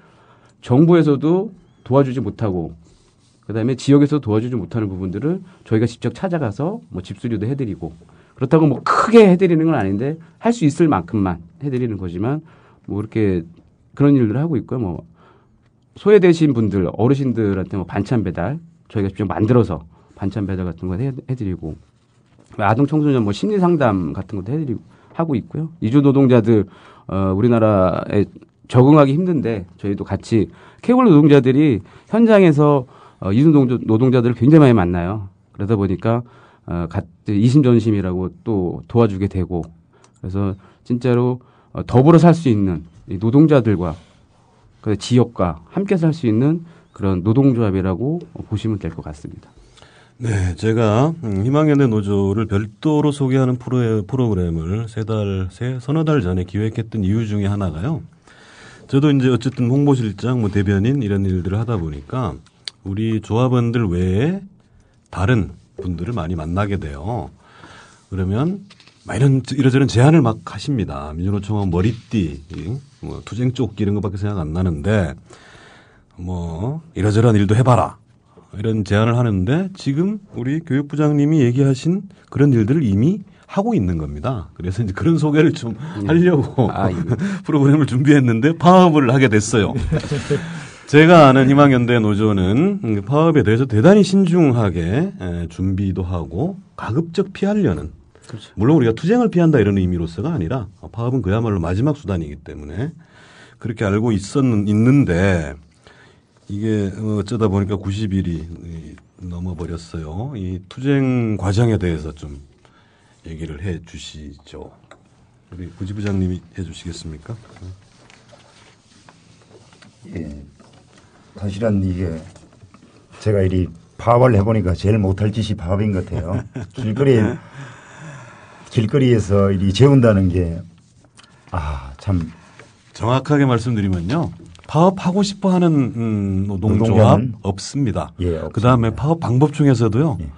정부에서도 도와주지 못하고 그다음에 지역에서 도와주지 못하는 부분들을 저희가 직접 찾아가서 뭐 집수리도 해드리고 그렇다고 뭐 크게 해드리는 건 아닌데 할 수 있을 만큼만 해드리는 거지만 뭐 이렇게 그런 일들을 하고 있고요. 뭐 소외되신 분들 어르신들한테 뭐 반찬 배달 저희가 직접 만들어서 반찬 배달 같은 거 해드리고 아동 청소년 뭐 심리 상담 같은 것도 해드리고 하고 있고요. 이주 노동자들 우리나라에 적응하기 힘든데 저희도 같이 케이블 노동자들이 현장에서 이주 노동자들을 굉장히 많이 만나요. 그러다 보니까 이심전심이라고 또 도와주게 되고 그래서 진짜로 더불어 살 수 있는 이 노동자들과 그 지역과 함께 살 수 있는 그런 노동조합이라고 보시면 될 것 같습니다. 네, 제가 희망연대 노조를 별도로 소개하는 프로그램을 서너 달 전에 기획했던 이유 중에 하나가요. 저도 이제 어쨌든 홍보실장, 뭐 대변인 이런 일들을 하다 보니까 우리 조합원들 외에 다른 분들을 많이 만나게 돼요. 그러면 이러저런 제안을 막 하십니다. 민주노총은 머리띠, 뭐 투쟁조끼 이런 것밖에 생각 안 나는데 뭐 이러저런 일도 해봐라. 이런 제안을 하는데 지금 우리 교육부장님이 얘기하신 그런 일들을 이미 하고 있는 겁니다. 그래서 이제 그런 소개를 좀 하려고 프로그램을 준비했는데 파업을 하게 됐어요. 제가 아는 희망연대 노조는 파업에 대해서 대단히 신중하게 준비도 하고 가급적 피하려는 그렇죠. 물론 우리가 투쟁을 피한다 이런 의미로서가 아니라 파업은 그야말로 마지막 수단이기 때문에 그렇게 알고 있는데 이게 어쩌다 보니까 90일이 넘어버렸어요. 이 투쟁 과정에 대해서 좀 얘기를 해 주시죠. 우리 부지부장님이 해 주시겠습니까? 예. 사실은 이게 제가 이 파업을 해보니까 제일 못할 짓이 파업인 것 같아요. 길거리에서 이 재운다는 게 참 정확하게 말씀드리면요. 파업하고 싶어 하는 노동조합 없습니다. 예, 그 다음에 파업 방법 중에서도요. 예.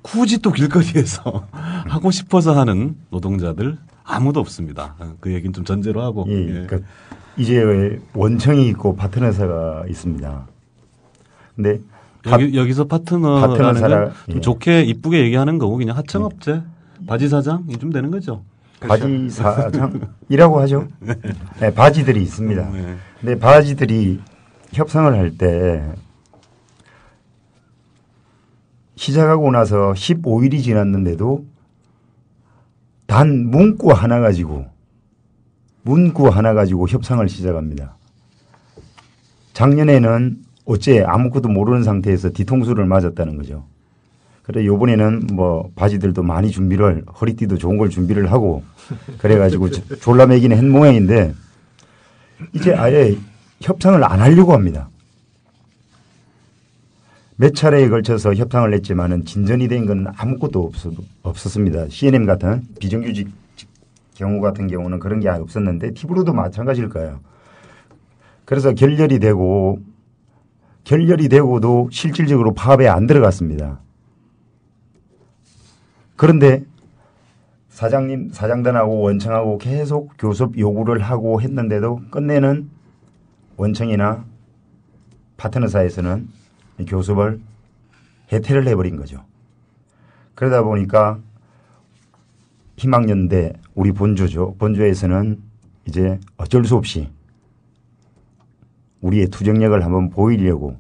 굳이 또 길거리에서 하고 싶어서 하는 노동자들 아무도 없습니다. 그 얘기는 좀 전제로 하고. 예, 예. 그러니까 이제 원청이 있고 파트너사가 있습니다. 근데 여기서 파트너라는 좀 예. 좋게 이쁘게 얘기하는 거고 그냥 하청업체, 바지 사장 좀 되는 거죠. 바지 사장이라고 하죠. 네, 바지들이 있습니다. 네. 근데 바지들이 협상을 할 때 시작하고 나서 15일이 지났는데도 단 문구 하나 가지고 협상을 시작합니다. 작년에는 어째 아무것도 모르는 상태에서 뒤통수를 맞았다는 거죠. 그래 요번에는 뭐 바지들도 많이 허리띠도 좋은 걸 준비를 하고 그래가지고 졸라매기는 한 모양인데 이제 아예 협상을 안 하려고 합니다. 몇 차례에 걸쳐서 협상을 했지만은 진전이 된 건 아무것도 없었습니다. C&M 같은 비정규직 경우 같은 경우는 그런 게 없었는데 티브로도 마찬가지일 거예요. 그래서 결렬이 되고도 실질적으로 파업에 안 들어갔습니다. 그런데 사장단하고 원청하고 계속 교섭 요구를 하고 했는데도 끝내는 원청이나 파트너사에서는 교섭을 해태를 해버린 거죠. 그러다 보니까 희망연대 우리 본조에서는 이제 어쩔 수 없이 우리의 투쟁력을 한번 보이려고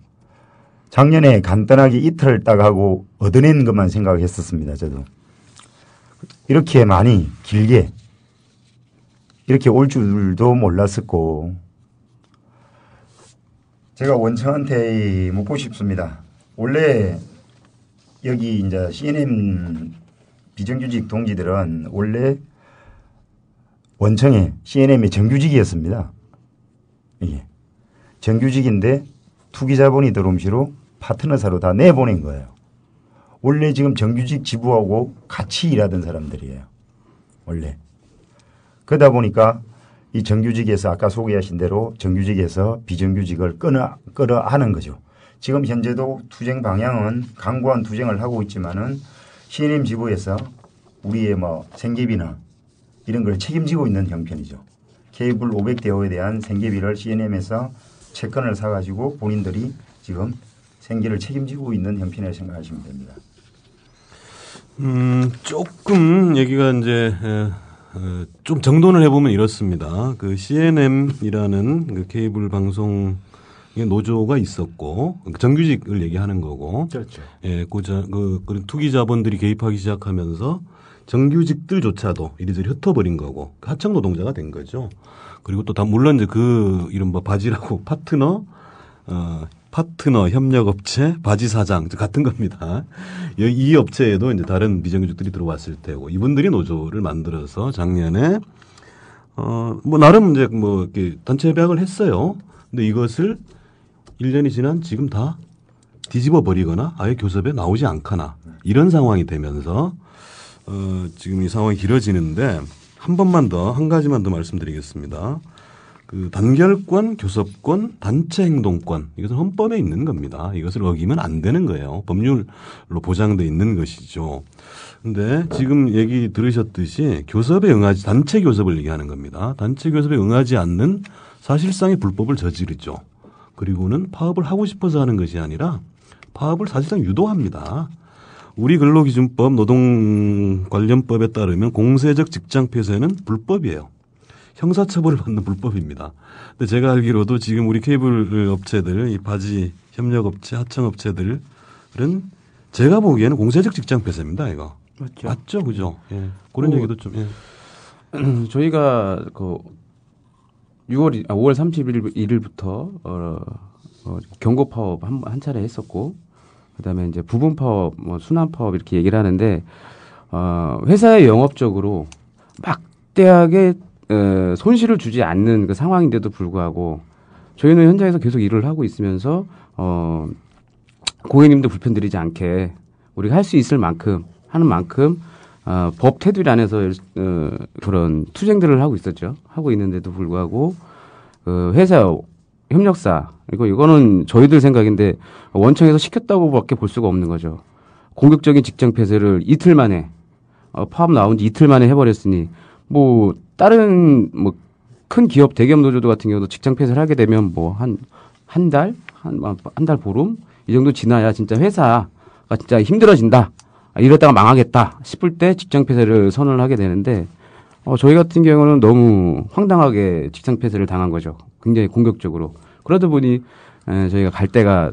작년에 간단하게 이틀을 딱 하고 얻어낸 것만 생각했었습니다. 저도. 이렇게 많이 길게 이렇게 올 줄도 몰랐었고 제가 원청한테 묻고 싶습니다. 원래 여기 이제 C&M 비정규직 동지들은 원래 원청에 C&M의 정규직이었습니다. 예. 정규직인데 투기자본이 들어옴시로 파트너사로 다 내보낸 거예요. 원래 지금 정규직 지부하고 같이 일하던 사람들이에요. 원래. 그러다 보니까 이 정규직에서 아까 소개하신 대로 정규직에서 비정규직을 끌어 하는 거죠. 지금 현재도 투쟁 방향은 강고한 투쟁을 하고 있지만은 CNM 지부에서 우리의 뭐 생계비나 이런 걸 책임지고 있는 형편이죠. 케이블 500대호에 대한 생계비를 CNM에서 채권을 사가지고 본인들이 지금 생계를 책임지고 있는 형편이라고 생각하시면 됩니다. 조금 얘기가 이제 좀 정돈을 해보면 이렇습니다. 그 CNM이라는 그 케이블 방송의 노조가 있었고 정규직을 얘기하는 거고, 그렇죠. 예, 그 투기 자본들이 개입하기 시작하면서 정규직들조차도 이리저리 흩어버린 거고 하청 노동자가 된 거죠. 그리고 또 다 물론 이제 그 이른바 바지라고 파트너, 협력업체, 바지 사장 같은 겁니다. 이 업체에도 이제 다른 비정규직들이 들어왔을 테고 이분들이 노조를 만들어서 작년에 뭐 나름 이제 뭐 이렇게 단체 협약을 했어요. 근데 이것을 1년이 지난 지금 다 뒤집어 버리거나 아예 교섭에 나오지 않거나 이런 상황이 되면서 지금 이 상황이 길어지는데 한 가지만 더 말씀드리겠습니다. 그 단결권, 교섭권, 단체 행동권 이것은 헌법에 있는 겁니다. 이것을 어기면 안 되는 거예요. 법률로 보장돼 있는 것이죠. 근데 지금 얘기 들으셨듯이 교섭에 응하지 단체 교섭을 얘기하는 겁니다. 단체 교섭에 응하지 않는 사실상의 불법을 저지르죠. 그리고는 파업을 하고 싶어서 하는 것이 아니라 파업을 사실상 유도합니다. 우리 근로기준법 노동관련법에 따르면 공세적 직장 폐쇄는 불법이에요. 형사처벌을 받는 불법입니다. 근데 제가 알기로도 지금 우리 케이블 업체들, 이 바지 협력업체, 하청업체들은 제가 보기에는 공세적 직장 폐쇄입니다, 이거. 맞죠. 맞죠, 그죠? 예. 그런 얘기도 좀, 예. 저희가 5월 31일부터 경고 파업 한 차례 했었고, 그다음에 이제 부분 파업, 뭐 순환 파업 이렇게 얘기를 하는데 회사의 영업적으로 막대하게 손실을 주지 않는 그 상황인데도 불구하고 저희는 현장에서 계속 일을 하고 있으면서 고객님도 불편드리지 않게 우리가 할 수 있을 만큼 하는 만큼 법 테두리 안에서 그런 투쟁들을 하고 있었죠. 하고 있는데도 불구하고 회사 협력사 이거는 저희들 생각인데 원청에서 시켰다고밖에 볼 수가 없는 거죠. 공격적인 직장 폐쇄를 이틀 만에 파업 나온 지 이틀 만에 해버렸으니 뭐 다른 뭐 큰 기업 대기업 노조도 같은 경우도 직장 폐쇄를 하게 되면 뭐 한 달 보름 이 정도 지나야 진짜 회사가 진짜 힘들어진다. 이러다가 망하겠다 싶을 때 직장 폐쇄를 선언을 하게 되는데 저희 같은 경우는 너무 황당하게 직장 폐쇄를 당한 거죠. 굉장히 공격적으로. 그러다 보니 저희가 갈 데가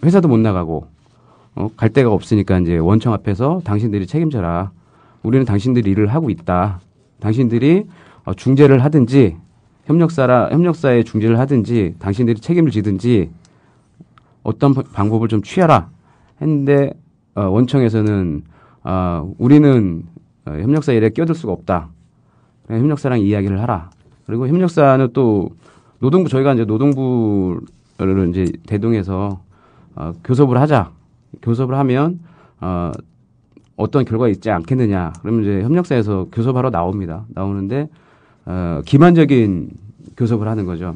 회사도 못 나가고 갈 데가 없으니까 이제 원청 앞에서 당신들이 책임져라. 우리는 당신들이 일을 하고 있다. 당신들이 중재를 하든지 협력사에 중재를 하든지 당신들이 책임을 지든지 어떤 방법을 좀 취하라 했는데 원청에서는 우리는 협력사 일에 끼어들 수가 없다. 협력사랑 이야기를 하라. 그리고 협력사는 또 노동부 저희가 이제 노동부를 이제 대동해서 교섭을 하자. 교섭을 하면 어떤 결과가 있지 않겠느냐. 그러면 이제 협력사에서 교섭하러 나옵니다. 나오는데 기만적인 교섭을 하는 거죠.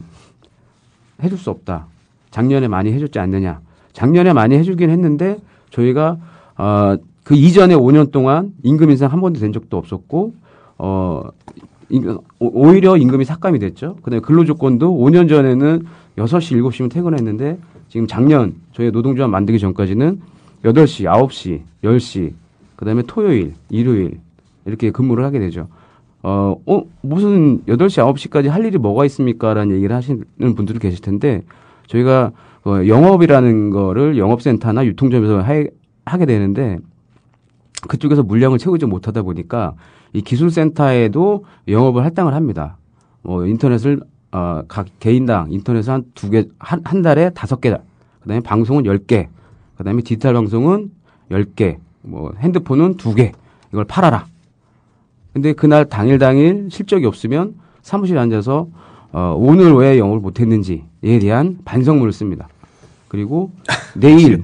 해줄 수 없다. 작년에 많이 해줬지 않느냐. 작년에 많이 해주긴 했는데 저희가 그 이전에 5년 동안 임금 인상 한 번도 된 적도 없었고 오히려 임금이 삭감이 됐죠. 그다음에 근로조건도 5년 전에는 6시, 7시면 퇴근했는데 지금 작년 저희 노동조합 만들기 전까지는 8시, 9시, 10시 그다음에 토요일, 일요일 이렇게 근무를 하게 되죠. 무슨 8시, 9시까지 할 일이 뭐가 있습니까? 라는 얘기를 하시는 분들도 계실 텐데 저희가 영업이라는 거를 영업센터나 유통점에서 하게 되는데 그쪽에서 물량을 채우지 못하다 보니까 이 기술센터에도 영업을 할당을 합니다. 인터넷을 각 개인당 인터넷을 한 2개, 한 달에 5개, 그다음에 방송은 10개, 그다음에 디지털 방송은 10개, 뭐 핸드폰은 2개 이걸 팔아라. 근데 그날 당일 실적이 없으면 사무실에 앉아서 오늘 왜 영업을 못했는지에 대한 반성문을 씁니다. 그리고 내일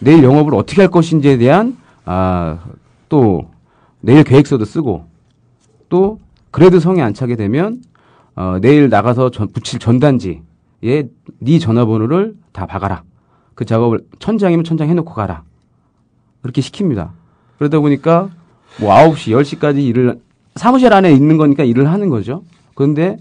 영업을 어떻게 할 것인지에 대한 또 내일 계획서도 쓰고 또 그래도 성에 안 차게 되면 내일 나가서 붙일 전단지에 네 전화번호를 다 박아라. 그 작업을 천장이면 천장 해놓고 가라. 그렇게 시킵니다. 그러다 보니까 뭐 9시, 10시까지 일을 사무실 안에 있는 거니까 일을 하는 거죠. 그런데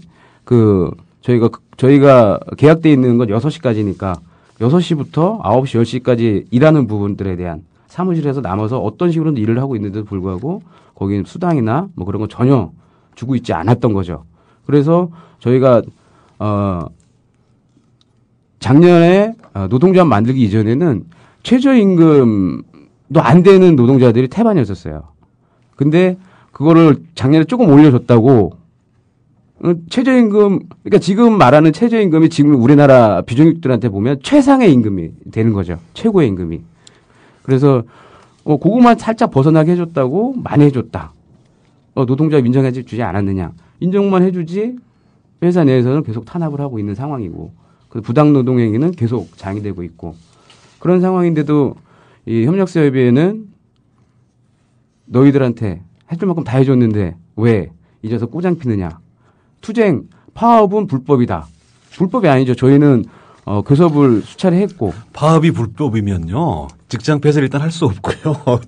저희가 계약돼 있는 건 6시까지니까 6시부터 9시, 10시까지 일하는 부분들에 대한 사무실에서 남아서 어떤 식으로든 일을 하고 있는데도 불구하고 거기는 수당이나 뭐 그런 건 전혀 주고 있지 않았던 거죠. 그래서 저희가 작년에 노동조합 만들기 이전에는 최저임금도 안 되는 노동자들이 태반이었었어요. 근데 그거를 작년에 조금 올려줬다고 최저임금, 그러니까 지금 말하는 최저임금이 지금 우리나라 비정규직들한테 보면 최상의 임금이 되는 거죠. 최고의 임금이. 그래서 그것만 살짝 벗어나게 해줬다고 많이 해줬다. 노동자 인정해주지 않았느냐. 인정만 해주지 회사 내에서는 계속 탄압을 하고 있는 상황이고 그 부당노동행위는 계속 장이되고 있고 그런 상황인데도 이 협력사협의회는 너희들한테 해줄 만큼 다 해줬는데 왜 이제서 꼬장 피느냐. 투쟁, 파업은 불법이다. 불법이 아니죠. 저희는 교섭을 수차례 했고. 파업이 불법이면요. 직장 폐쇄를 일단 할 수 없고요.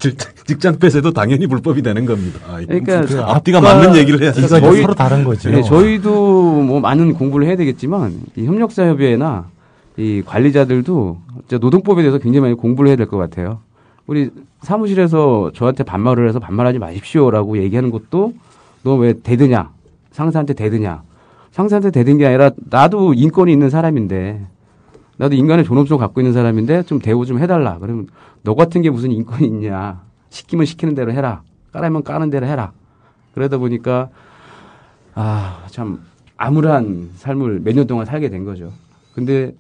직장 폐쇄도 당연히 불법이 되는 겁니다. 그러니까 그 앞뒤가 맞는 얘기를 해야 돼요. 서로 다른 거죠. 네, 저희도 뭐 많은 공부를 해야 되겠지만 이 협력사협의회나 이 관리자들도 노동법에 대해서 굉장히 많이 공부를 해야 될 것 같아요. 우리 사무실에서 저한테 반말을 해서 반말하지 마십시오라고 얘기하는 것도 너 왜 대드냐? 상사한테 대드냐? 상사한테 대든 게 아니라 나도 인권이 있는 사람인데 나도 인간의 존엄성을 갖고 있는 사람인데 좀 대우 좀 해달라. 그러면 너 같은 게 무슨 인권이 있냐. 시키면 시키는 대로 해라. 까라면 까는 대로 해라. 그러다 보니까 참 암울한 삶을 몇 년 동안 살게 된 거죠. 근데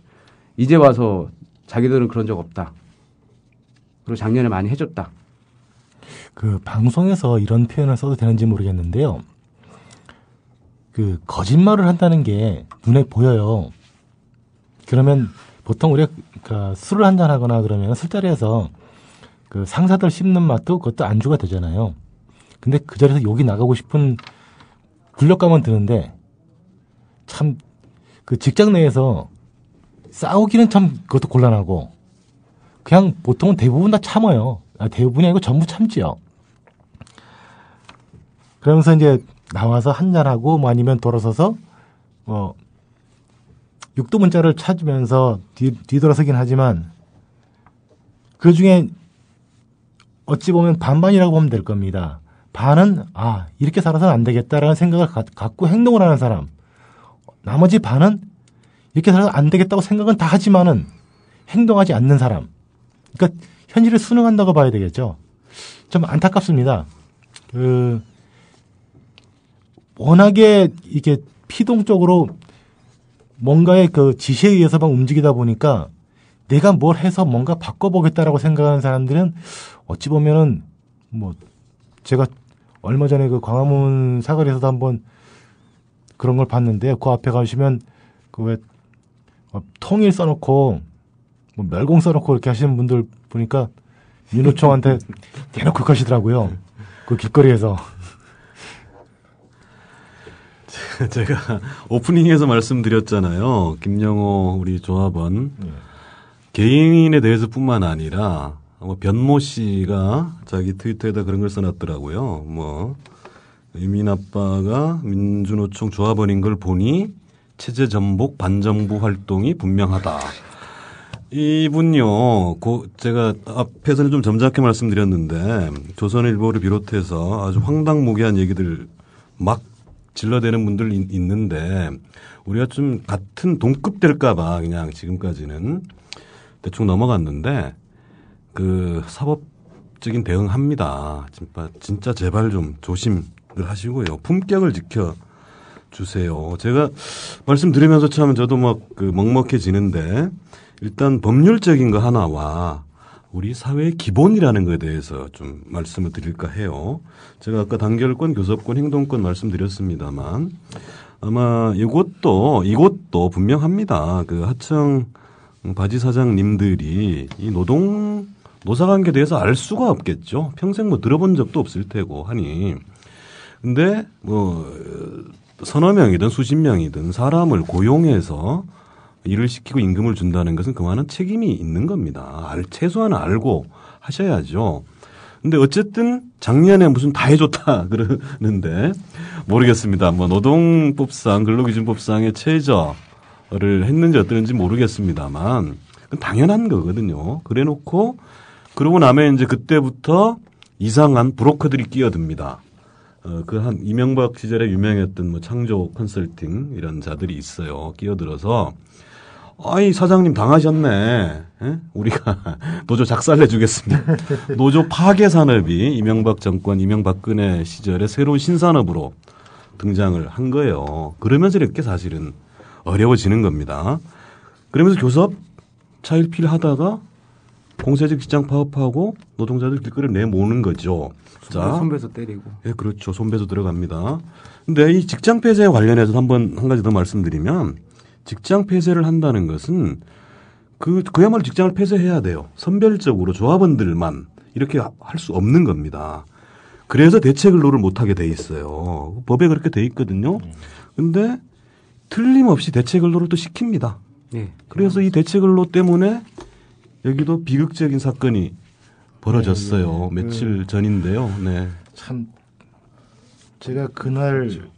이제 와서 자기들은 그런 적 없다. 그리고 작년에 많이 해줬다. 그 방송에서 이런 표현을 써도 되는지 모르겠는데요. 그 거짓말을 한다는 게 눈에 보여요. 그러면 보통 우리가 술을 한잔 하거나 그러면 술자리에서 그 상사들 씹는 맛도 그것도 안주가 되잖아요. 근데 그 자리에서 욕이 나가고 싶은 굴욕감은 드는데 참 그 직장 내에서 싸우기는 참 그것도 곤란하고 그냥 보통은 대부분 다 참아요. 대부분이 아니고 전부 참지요. 그러면서 이제 나와서 한잔하고 뭐 아니면 돌아서서 육두문자를 찾으면서 뒤돌아서긴 하지만 그 중에 어찌 보면 반반이라고 보면 될 겁니다. 반은 이렇게 살아서는 안 되겠다라는 생각을 갖고 행동을 하는 사람. 나머지 반은 이렇게 살아서 안 되겠다고 생각은 다 하지만은 행동하지 않는 사람. 그러니까 현실을 순응한다고 봐야 되겠죠. 좀 안타깝습니다. 워낙에 이게 피동적으로 뭔가의 그 지시에 의해서만 움직이다 보니까 내가 뭘 해서 뭔가 바꿔보겠다라고 생각하는 사람들은 어찌 보면은 뭐 제가 얼마 전에 그 광화문 사거리에서도 한번 그런 걸 봤는데 그 앞에 가시면 그 왜 통일 써놓고 뭐 멸공 써놓고 이렇게 하시는 분들 보니까 민노총한테 대놓고 가시더라고요. 그 길거리에서. 제가 오프닝에서 말씀드렸잖아요. 김영호 우리 조합원 개인에 대해서뿐만 아니라 변모 씨가 자기 트위터에다 그런 걸 써놨더라고요. 뭐 유민 아빠가 민주노총 조합원인 걸 보니 체제 전복 반정부 활동이 분명하다. 이분요, 제가 앞에서는 좀 점잖게 말씀드렸는데 조선일보를 비롯해서 아주 황당무계한 얘기들 막 질러대는 분들 있는데 우리가 좀 같은 동급 될까봐 그냥 지금까지는 대충 넘어갔는데 그 사법적인 대응합니다. 진짜 제발 좀 조심을 하시고요. 품격을 지켜주세요. 제가 말씀드리면서 참 저도 막 먹먹해지는데 일단 법률적인 거 하나와 우리 사회의 기본이라는 것에 대해서 좀 말씀을 드릴까 해요. 제가 아까 단결권, 교섭권, 행동권 말씀드렸습니다만 아마 이것도 분명합니다. 그 하청 바지 사장님들이 이 노사관계에 대해서 알 수가 없겠죠. 평생 뭐 들어본 적도 없을 테고 하니. 근데 뭐 서너 명이든 수십 명이든 사람을 고용해서 일을 시키고 임금을 준다는 것은 그만한 책임이 있는 겁니다. 최소한 알고 하셔야죠. 근데 어쨌든 작년에 무슨 다 해줬다 그러는데 모르겠습니다. 뭐 노동법상 근로기준법상의 최저를 했는지 어땠는지 모르겠습니다만 당연한 거거든요. 그래놓고 그러고 나면 이제 그때부터 이상한 브로커들이 끼어듭니다. 그 한 이명박 시절에 유명했던 뭐 창조 컨설팅 이런 자들이 있어요. 끼어들어서 아이 사장님 당하셨네. 에? 우리가 노조 작살내 주겠습니다. 노조 파괴 산업이 이명박 정권 이명박근혜 시절에 새로운 신산업으로 등장을 한 거예요. 그러면서 이렇게 사실은 어려워지는 겁니다. 그러면서 교섭 차일피일하다가 공세적 직장 파업하고 노동자들 길거리를 내모는 거죠. 손배소 때리고. 예, 그렇죠. 손배소 들어갑니다. 근데 이 직장 폐쇄에 관련해서 한 가지 더 말씀드리면 직장 폐쇄를 한다는 것은 그야말로 직장을 폐쇄해야 돼요. 선별적으로 조합원들만 이렇게 할 수 없는 겁니다. 그래서 대체 근로를 못하게 돼 있어요. 법에 그렇게 돼 있거든요. 근데 틀림없이 대체 근로를 또 시킵니다. 네. 그래서 이 대체 근로 때문에 여기도 비극적인 사건이 벌어졌어요. 며칠 전인데요. 네. 참 제가 그날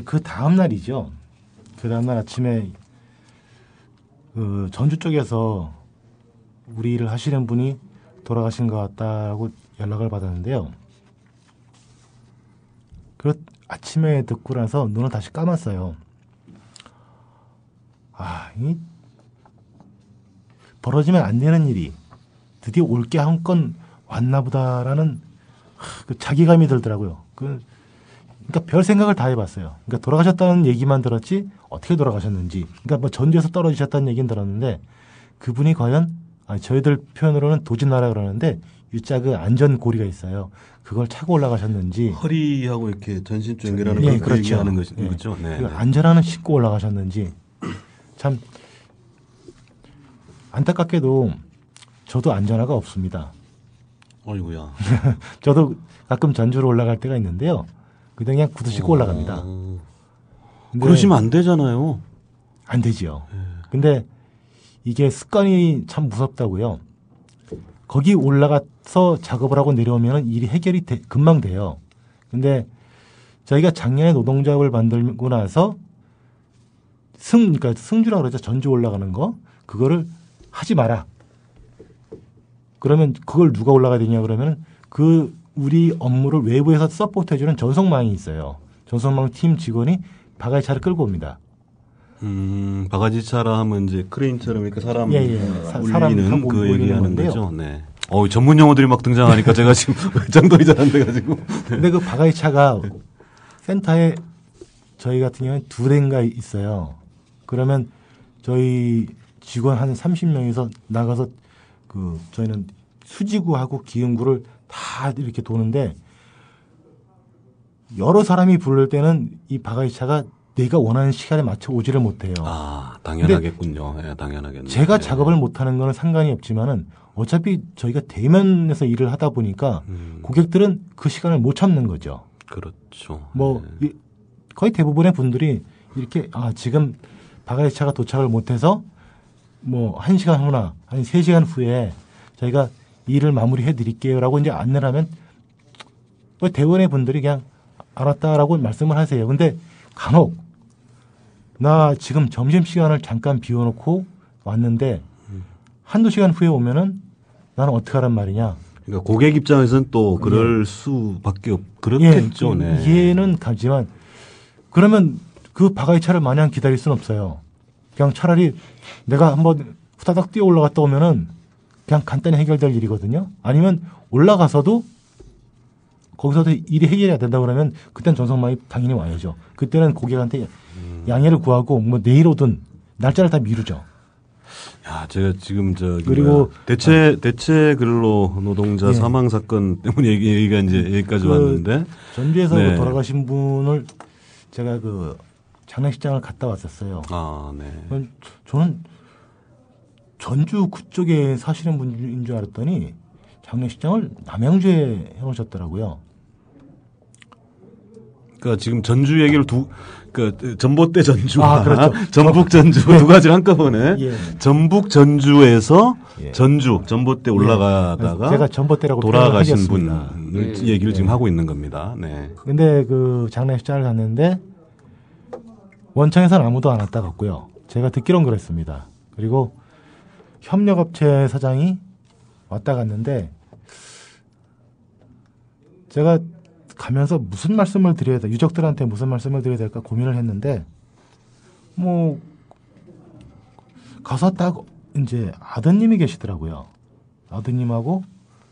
그 다음 날이죠. 그 다음 날 아침에 그 전주 쪽에서 우리 일을 하시는 분이 돌아가신 것 같다고 연락을 받았는데요. 아침에 듣고 나서 눈을 다시 감았어요. 이 벌어지면 안 되는 일이 드디어 올 게 한 건 왔나 보다라는 그 자괴감이 들더라고요. 그러니까 별 생각을 다 해봤어요. 그러니까 돌아가셨다는 얘기만 들었지 어떻게 돌아가셨는지. 그러니까 뭐 전주에서 떨어지셨다는 얘기는 들었는데 그분이 과연 저희들 표현으로는 도진나라 그러는데 유자 그 안전고리가 있어요. 그걸 차고 올라가셨는지. 허리하고 이렇게 전신 쪽 연결하는 예, 걸 그렇죠. 얘기하는 예. 거죠. 네. 안전화는 신고 올라가셨는지. 참 안타깝게도 저도 안전화가 없습니다. 어이구야. 저도 가끔 전주로 올라갈 때가 있는데요. 그냥 구두 신고 올라갑니다. 그러시면 안 되잖아요. 안 되지요. 근데 이게 습관이 참 무섭다고요. 거기 올라가서 작업을 하고 내려오면 일이 해결이 금방 돼요. 근데 저희가 작년에 노동조합을 만들고 나서 그러니까 승주라고 그러죠. 전주 올라가는 거. 그거를 하지 마라. 그러면 그걸 누가 올라가야 되냐 그러면 우리 업무를 외부에서 서포트해주는 전송망이 있어요. 전송망 팀 직원이 바가지차를 끌고 옵니다. 바가지차라 하면 이제 크레인처럼 이렇게 사람 사람 올리는 타고 그 얘기하는 건데요. 거죠. 네. 전문 용어들이 막 등장하니까 제가 지금 정돈이 잘 안 돼가지고. 근데 그 바가지차가 센터에 저희 같은 경우는 2대인가 있어요. 그러면 저희 직원 한 30명에서 나가서 저희는 수지구하고 기흥구를 다 이렇게 도는데 여러 사람이 부를 때는 이 바가지차가 내가 원하는 시간에 맞춰 오지를 못해요. 당연하겠군요. 네, 당연하겠네요. 제가 네. 작업을 못하는 거는 상관이 없지만은 어차피 저희가 대면에서 일을 하다 보니까 고객들은 그 시간을 못 참는 거죠. 그렇죠. 거의 대부분의 분들이 이렇게 지금 바가지차가 도착을 못해서 뭐 1시간 후나 한 3시간 후에 저희가 일을 마무리해 드릴게요라고 이제 안내를 하면 대원의 분들이 그냥 알았다라고 말씀을 하세요. 근데 간혹 나 지금 점심시간을 잠깐 비워놓고 왔는데 한두 시간 후에 오면은 나는 어떻게 하란 말이냐. 그러니까 고객 입장에서는 또 그럴 수밖에 그렇겠죠. 네. 이해는 가지만 그러면 그 바가지차를 마냥 기다릴 수는 없어요. 그냥 차라리 내가 한번 후다닥 뛰어 올라갔다 오면은 그냥 간단히 해결될 일이거든요. 아니면 올라가서도 거기서도 일이 해결해야 된다 그러면 그때는 전송망이 당연히 와야죠. 그때는 고객한테 양해를 구하고 뭐 내일 오든 날짜를 다 미루죠. 야, 제가 지금 그리고 대체 근로 노동자 사망 사건 때문에 얘기가 이제 여기까지 왔는데 전주에서 네. 돌아가신 분을 제가 장례식장을 갔다 왔었어요. 아, 네. 저는 전주 그쪽에 사시는 분인 줄 알았더니 장례식장을 남양주에 해놓으셨더라고요. 그러니까 지금 전주 얘기를 전봇대 전주와 그렇죠. 전북 전주 두 가지를 한꺼번에 예. 전북 전주에서 예. 전주 전봇대 올라가다가 제가 전봇대라고 돌아가신 표현하겠습니다. 분을 얘기를 지금 하고 있는 겁니다. 네. 근데 그 장례식장을 갔는데 원청에서는 아무도 안 왔다 갔고요. 제가 듣기론 그랬습니다. 그리고 협력업체 사장이 왔다 갔는데 제가 가면서 무슨 말씀을 드려야 돼, 유족들한테 무슨 말씀을 드려야 될까 고민을 했는데 뭐 가서 딱 이제 아드님이 계시더라고요. 아드님하고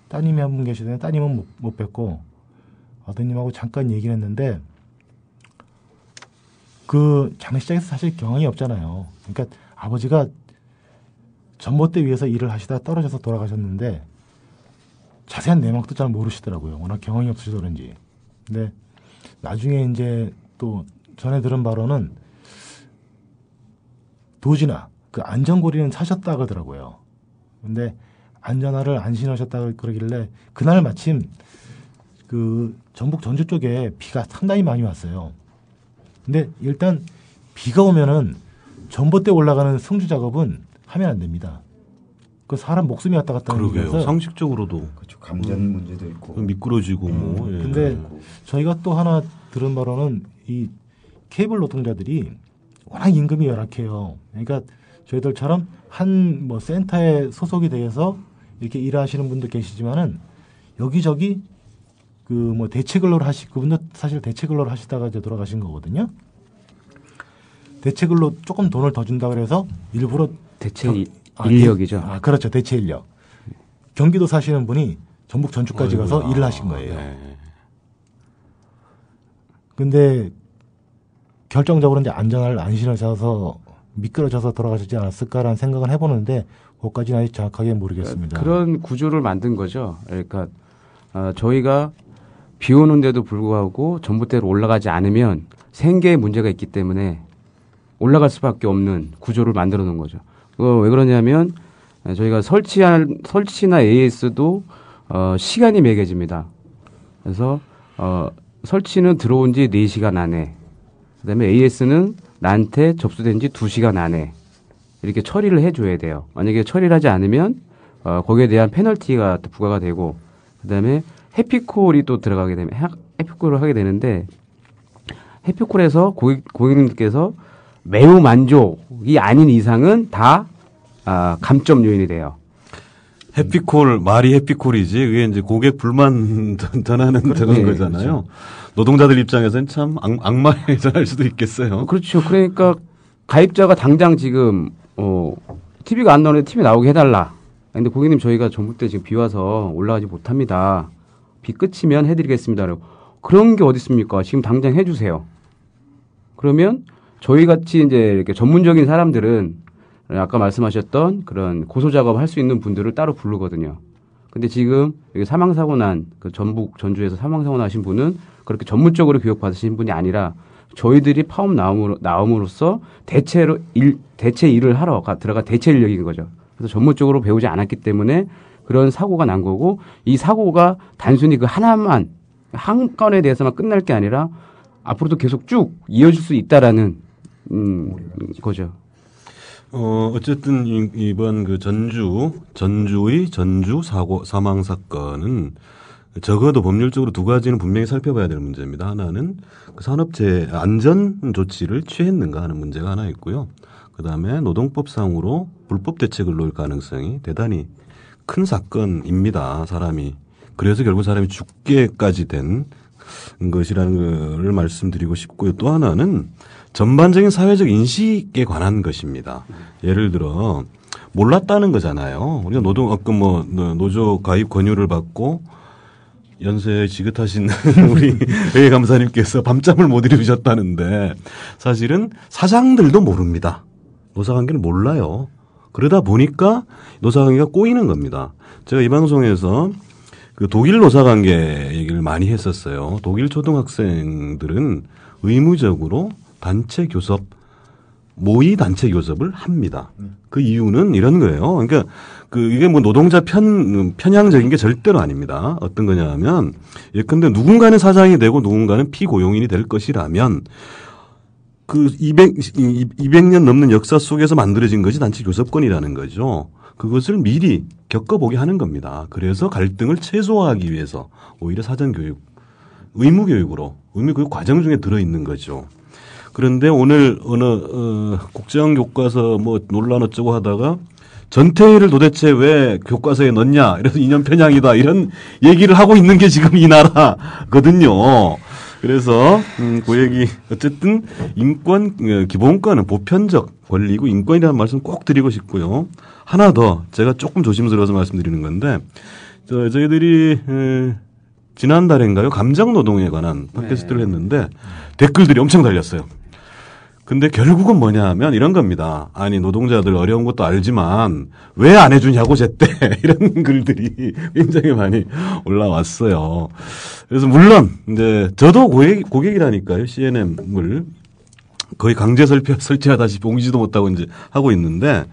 따님이 한 분 계시더니 따님은 못 뵙고 아드님하고 잠깐 얘기를 했는데 그 장례식장에서 사실 경황이 없잖아요. 그러니까 아버지가 전봇대 위에서 일을 하시다 떨어져서 돌아가셨는데 자세한 내막도 잘 모르시더라고요. 워낙 경황이 없으셔서 그런지. 근데 나중에 이제 또 전에 들은 바로는 도지나 그 안전고리는 사셨다 그러더라고요. 근데 안전화를 안 신으셨다 그러길래 그날 마침 그 전북 전주 쪽에 비가 상당히 많이 왔어요. 근데 일단 비가 오면은 전봇대 올라가는 성주 작업은 하면 안 됩니다. 그 사람 목숨이 왔다 갔다 하는 그러게요. 거라서 상식적으로도 그렇죠. 감전 문제도 있고. 미끄러지고 뭐. 예. 근데 저희가 또 하나 들은 바로는 이 케이블 노동자들이 워낙 임금이 열악해요. 그러니까 저희들처럼 한 뭐 센터에 소속이 되어서 이렇게 일하시는 분들 계시지만은 여기저기 그 뭐 대체 근로를 그분도 사실 대체 근로를 하시다가 이제 돌아가신 거거든요. 대체 근로 조금 돈을 더 준다 그래서 일부러 대체 인력이죠. 그렇죠. 대체 인력. 경기도 사시는 분이 전북 전주까지 가서 일을 하신 거예요. 네. 근데 결정적으로 이제 안전화를 안 신으셔서 미끄러져서 돌아가시지 않았을까라는 생각을 해보는데 그것까지는 아직 정확하게 모르겠습니다. 그런 구조를 만든 거죠. 그러니까 저희가 비 오는데도 불구하고 전봇대로 올라가지 않으면 생계에 문제가 있기 때문에 올라갈 수밖에 없는 구조를 만들어 놓은 거죠. 그거 왜 그러냐면 저희가 설치나 AS도 시간이 매겨집니다. 그래서 설치는 들어온 지 4시간 안에, 그다음에 AS는 나한테 접수된 지 2시간 안에 이렇게 처리를 해줘야 돼요. 만약에 처리를 하지 않으면 거기에 대한 페널티가 또 부과가 되고, 그다음에 해피콜이 또 들어가게 되면 해피콜을 하게 되는데, 해피콜에서 고객님들께서 매우 만족이 아닌 이상은 다 감점 요인이 돼요. 해피콜, 말이 해피콜이지, 그게 이제 고객 불만 전하는 그런 거잖아요. 그렇죠. 노동자들 입장에서는 참 악마에 전할 수도 있겠어요. 그렇죠. 그러니까 가입자가 당장 지금, TV가 안 나오는데 TV 나오게 해달라. 근데 고객님 저희가 전북대 지금 비 와서 올라가지 못합니다. 비 끝이면 해드리겠습니다. 그런 게 어디 있습니까? 지금 당장 해주세요. 그러면 저희 같이 이제 이렇게 전문적인 사람들은 아까 말씀하셨던 그런 고소 작업을 할 수 있는 분들을 따로 부르거든요. 근데 지금 여기 사망사고 난 그 전북 전주에서 사망사고 나신 분은 그렇게 전문적으로 교육받으신 분이 아니라 저희들이 파업 나옴으로써 대체 일을 하러 들어가 대체 인력인 거죠. 그래서 전문적으로 배우지 않았기 때문에 그런 사고가 난 거고, 이 사고가 단순히 그 하나만 한 건에 대해서만 끝날 게 아니라 앞으로도 계속 쭉 이어질 수 있다라는 거죠. 어쨌든 이번 그 전주의 전주 사망 사건은 적어도 법률적으로 두 가지는 분명히 살펴봐야 될 문제입니다. 하나는 그 산업재해 안전 조치를 취했는가 하는 문제가 하나 있고요. 그다음에 노동법상으로 불법 대체 근로일 가능성이 대단히 큰 사건입니다. 사람이. 그래서 결국 사람이 죽게까지 된 것이라는 것을 말씀드리고 싶고요. 또 하나는 전반적인 사회적 인식에 관한 것입니다. 예를 들어 몰랐다는 거잖아요. 우리가 노조 가입 권유를 받고 연세에 지긋하신 우리 회 감사님께서 밤잠을 못 이루셨다는데 사실은 사장들도 모릅니다. 노사관계는 몰라요. 그러다 보니까 노사관계가 꼬이는 겁니다. 제가 이 방송에서 그 독일 노사관계 얘기를 많이 했었어요. 독일 초등학생들은 의무적으로 단체 교섭, 모의 단체 교섭을 합니다. 그 이유는 이런 거예요. 그러니까 이게 뭐 노동자 편향적인 게 절대로 아닙니다. 어떤 거냐 하면 예컨대 누군가는 사장이 되고 누군가는 피고용인이 될 것이라면 그 200년 넘는 역사 속에서 만들어진 것이 단체 교섭권이라는 거죠. 그것을 미리 겪어보게 하는 겁니다. 그래서 갈등을 최소화하기 위해서 오히려 사전교육, 의무교육 과정 중에 들어있는 거죠. 그런데 오늘 어느 국정 교과서 뭐 논란 어쩌고 하다가 전태일을 도대체 왜 교과서에 넣냐 이래서 이념 편향이다 이런 얘기를 하고 있는 게 지금 이 나라거든요. 그래서 그 얘기 어쨌든 인권 기본권은 보편적 권리고 인권이라는 말씀 꼭 드리고 싶고요. 하나 더 제가 조금 조심스러워서 말씀드리는 건데 저희들이 지난달인가요 감정노동에 관한 팟캐스트를 했는데 댓글들이 엄청 달렸어요. 근데 결국은 뭐냐 하면 이런 겁니다. 아니 노동자들 어려운 것도 알지만 왜 안 해주냐고 제때 이런 글들이 굉장히 많이 올라왔어요. 그래서 물론 이제 저도 고객이라니까요. CNM을 거의 강제 설치하다시피 옹지도 못하고 이제 하고 있는데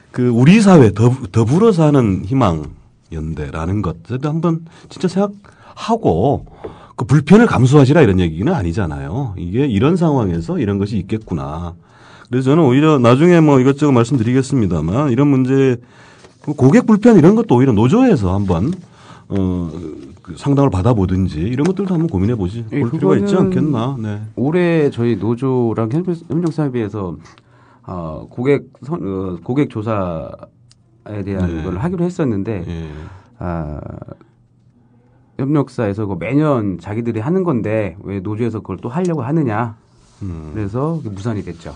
그 우리 사회 더불어 사는 희망 연대라는 것 한번 진짜 생각하고 그 불편을 감수하시라 이런 얘기는 아니잖아요. 이게 이런 상황에서 이런 것이 있겠구나. 그래서 저는 오히려 나중에 뭐 이것저것 말씀드리겠습니다만 이런 문제 고객 불편 이런 것도 오히려 노조에서 한번 상담을 받아보든지 이런 것들도 한번 고민해 볼 필요가 있지 않겠나. 네. 올해 저희 노조랑 협력사업위에서 고객 조사에 대한 걸 하기로 했었는데 협력사에서 매년 자기들이 하는 건데 왜 노조에서 그걸 또 하려고 하느냐. 그래서 무산이 됐죠.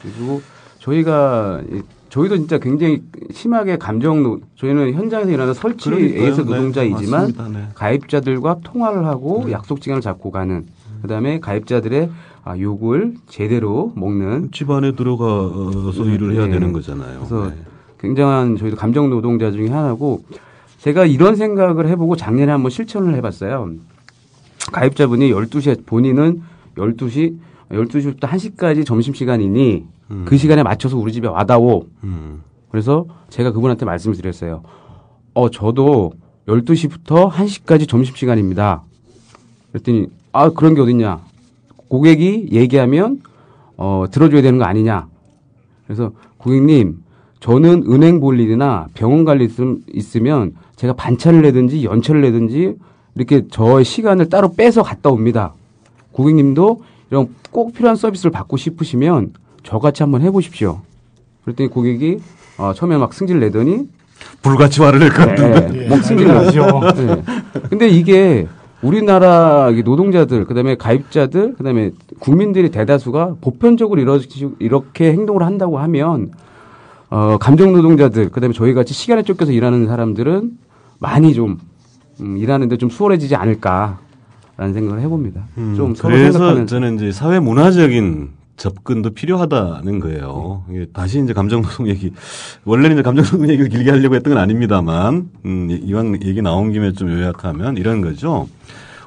그리고 저희도 진짜 굉장히 심하게 저희는 현장에서 일하는 설치 에이스 노동자이지만 네, 가입자들과 통화를 하고 약속 시간을 잡고 가는 그다음에 가입자들의 욕을 제대로 먹는 집안에 들어가서 일을 해야 되는 거잖아요. 그래서 굉장한 저희도 감정 노동자 중에 하나고 제가 이런 생각을 해보고 작년에 한번 실천을 해봤어요. 가입자분이 12시에 본인은 12시부터 1시까지 점심시간이니 그 시간에 맞춰서 우리 집에 와다오. 그래서 제가 그분한테 말씀을 드렸어요. 저도 12시부터 1시까지 점심시간입니다. 그랬더니 그런 게 어딨냐. 고객이 얘기하면 들어줘야 되는 거 아니냐. 그래서 고객님 저는 은행 볼 일이나 병원 갈 일 있으면 제가 반차를 내든지 연차를 내든지 이렇게 저의 시간을 따로 빼서 갔다 옵니다. 고객님도 이런 꼭 필요한 서비스를 받고 싶으시면 저같이 한번 해보십시오. 그랬더니 고객이 처음에 막 승질 내더니 불같이 화를 낼 것 같은데. 막 승질 나죠. 네. 근데 이게 우리나라 노동자들, 그다음에 가입자들, 그다음에 국민들의 대다수가 보편적으로 이렇게 행동을 한다고 하면 감정 노동자들, 그다음에 저희 같이 시간에 쫓겨서 일하는 사람들은 많이 좀 일하는데 좀 수월해지지 않을까라는 생각을 해봅니다. 좀 서로 그래서 생각하는. 저는 이제 사회 문화적인 접근도 필요하다는 거예요. 다시 이제 감정노동 얘기, 원래는 이제 감정노동 얘기를 길게 하려고 했던 건 아닙니다만, 이왕 얘기 나온 김에 좀 요약하면 이런 거죠.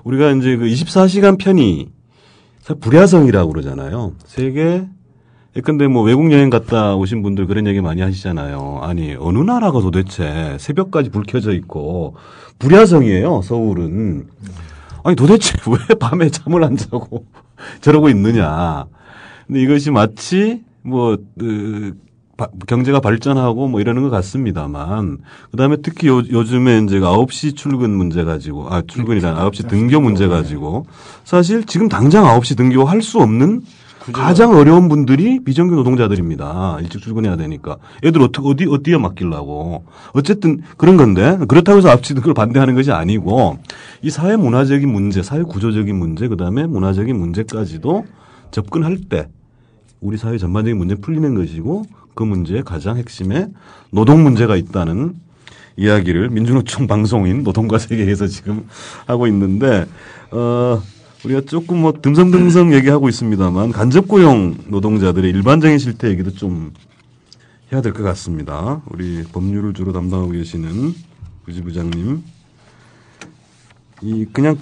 우리가 이제 그 24시간 편의, 불야성이라고 그러잖아요. 세계, 예컨대 뭐 외국 여행 갔다 오신 분들 그런 얘기 많이 하시잖아요. 아니, 어느 나라가 도대체 새벽까지 불 켜져 있고, 불야성이에요, 서울은. 아니, 도대체 왜 밤에 잠을 안 자고 저러고 있느냐. 근데 이것이 마치 경제가 발전하고 뭐 이러는 것 같습니다만, 그 다음에 특히 요즘에 이제 9시 출근 문제 가지고, 출근이란 9시 등교 문제 가지고, 사실 지금 당장 9시 등교할 수 없는 가장 어려운 분들이 비정규 노동자들입니다. 일찍 출근해야 되니까. 애들 어디에 맡기려고. 어쨌든 그런 건데, 그렇다고 해서 9시 등교를 반대하는 것이 아니고, 이 사회 문화적인 문제, 사회 구조적인 문제, 그 다음에 문화적인 문제까지도 접근할 때, 우리 사회 전반적인 문제 풀리는 것이고 그 문제의 가장 핵심에 노동 문제가 있다는 이야기를 민주노총 방송인 노동과 세계에서 지금 하고 있는데 우리가 조금 듬성듬성 얘기하고 있습니다만 간접고용 노동자들의 일반적인 실태 얘기도 좀 해야 될 것 같습니다. 우리 법률을 주로 담당하고 계시는 부지부장님. 이 그냥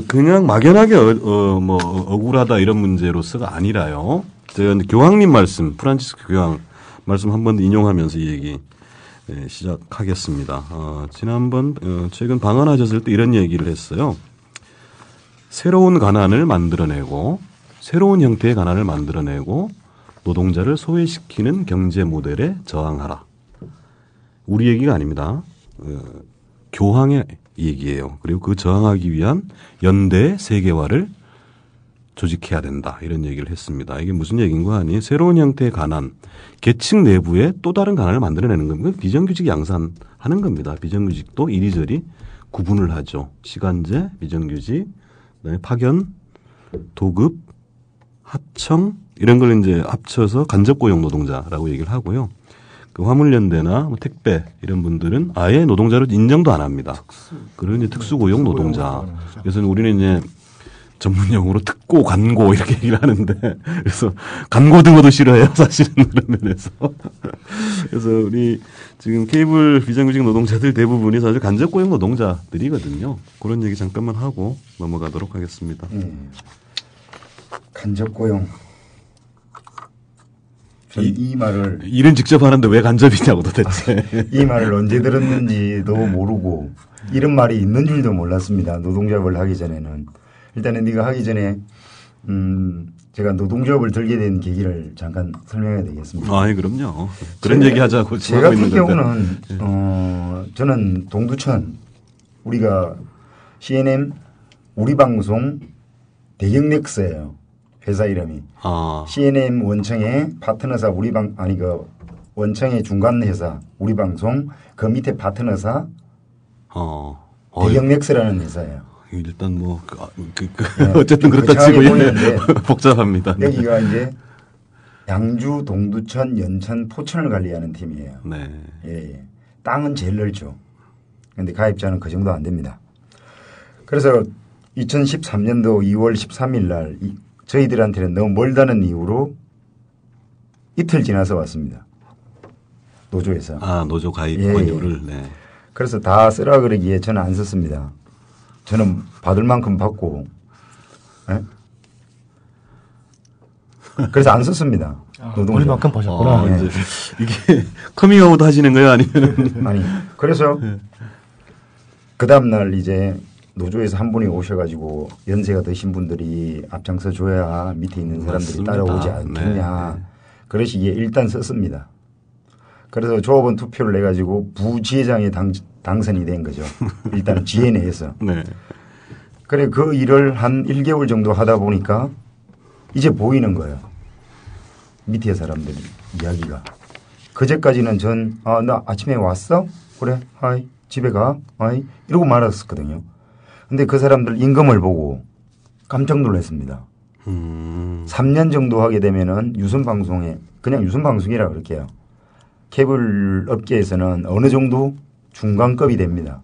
그냥 막연하게 뭐 억울하다 이런 문제로서가 아니라요. 제가 교황님 말씀, 프란치스코 교황 말씀 한번 인용하면서 이 얘기 시작하겠습니다. 지난번 최근 방한하셨을 때 이런 얘기를 했어요. 새로운 가난을 만들어내고 새로운 형태의 가난을 만들어내고 노동자를 소외시키는 경제 모델에 저항하라. 우리 얘기가 아닙니다. 교황의 얘기예요. 그리고 그 저항하기 위한 연대 세계화를 조직해야 된다. 이런 얘기를 했습니다. 이게 무슨 얘기인가 하니 새로운 형태의 가난, 계층 내부에 또 다른 가난을 만들어내는 겁니다. 비정규직 양산하는 겁니다. 비정규직도 이리저리 구분을 하죠. 시간제, 비정규직, 그다음에 파견, 도급, 하청 이런 걸 이제 합쳐서 간접고용 노동자라고 얘기를 하고요. 그 화물연대나 뭐 택배 이런 분들은 아예 노동자로 인정도 안 합니다. 그런 이제 특수고용 노동자. 그래서 우리는 이제 전문 용어로 특고, 간고 이렇게 얘기를 하는데 그래서 간고 등어도 싫어해요. 사실은 그런 면에서. 그래서 우리 지금 케이블 비정규직 노동자들 대부분이 사실 간접고용 노동자들이거든요. 그런 얘기 잠깐만 하고 넘어가도록 하겠습니다. 간접고용. 이 말을 일은 직접 하는데 왜 간접이냐고 도대체. 이 말을 언제 들었는지도 모르고 이런 말이 있는 줄도 몰랐습니다. 노동조합을 하기 전에는. 일단은 네가 하기 전에 제가 노동조합을 들게 된 계기를 잠깐 설명해야 되겠습니다. 아, 그럼요. 그런 얘기 하자고. 제 같은 경우는 저는 동두천 우리가 CNN 우리 방송 대경넥스예요. 회사 이름이. CNN 원청의 파트너사 원청의 중간 회사 우리 방송 그 밑에 파트너사 대경넥스라는 회사예요. 일단 뭐 어쨌든 그렇다 치고 복잡합니다. 여기가 이제 양주, 동두천, 연천, 포천을 관리하는 팀이에요. 네. 예. 땅은 제일 넓죠. 그런데 가입자는 그 정도 안 됩니다. 그래서 2013년도 2월 13일 날 저희들한테는 너무 멀다는 이유로 이틀 지나서 왔습니다. 노조에서. 노조 가입 권유를. 네. 그래서 다 쓰라 그러기에 저는 안 썼습니다. 저는 받을 만큼 받고. 네? 그래서 안 썼습니다. 노동자. 만큼 버셨구나. 네. 이게 커밍아웃 하시는 거예요? 아니면? 아니. 그래서 그 다음날 이제 노조에서 한 분이 오셔가지고 연세가 드신 분들이 앞장서 줘야 밑에 있는 사람들이 맞습니다. 따라오지 않겠냐. 네. 그러시기에 일단 썼습니다. 그래서 조합원 투표를 내가지고 부지회장에 당선이 된 거죠. 일단 지회 내에서. 네. 그래 그 일을 한 1개월 정도 하다 보니까 이제 보이는 거예요. 밑에 사람들 이야기가. 그제까지는 나 아침에 왔어? 그래. 하이. 집에 가. 하이. 이러고 말았었거든요. 근데 그 사람들 임금을 보고 깜짝 놀랐습니다. 3년 정도 하게 되면은 유선방송에 그냥 유선방송이라 그럴게요. 케이블 업계에서는 어느 정도 중간급이 됩니다.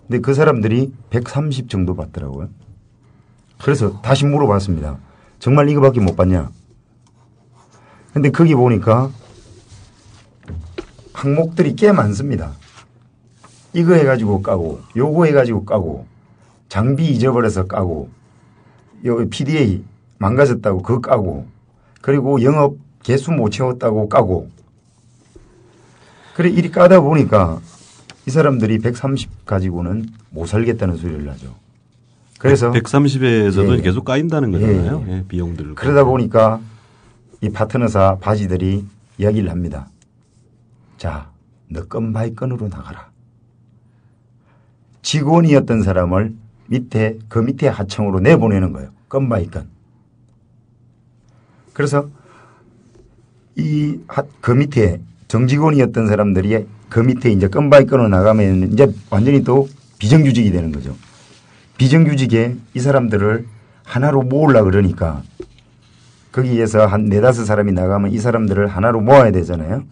근데 그 사람들이 130 정도 받더라고요. 그래서 다시 물어봤습니다. 정말 이거밖에 못 받냐? 근데 거기 보니까 항목들이 꽤 많습니다. 이거 해가지고 까고 요거 해가지고 까고 장비 잊어버려서 까고 여기 PDA 망가졌다고 그거 까고 그리고 영업 개수 못 채웠다고 까고 그래 이리 까다 보니까 이 사람들이 130 가지고는 못 살겠다는 소리를 하죠. 그래서 130에서도 계속 까인다는 거잖아요. 예, 비용들. 그러다 보니까 이 파트너사 바지들이 이야기를 합니다. 자, 너 건바이건으로 나가라. 직원이었던 사람을 그 밑에 하청으로 내보내는 거예요. 건바이건. 그래서 그 밑에 정직원이었던 사람들이 그 밑에 이제 건바이건으로 나가면 이제 완전히 또 비정규직이 되는 거죠. 비정규직에 이 사람들을 하나로 모으려고 그러니까 거기에서 한 4-5 사람이 나가면 이 사람들을 하나로 모아야 되잖아요.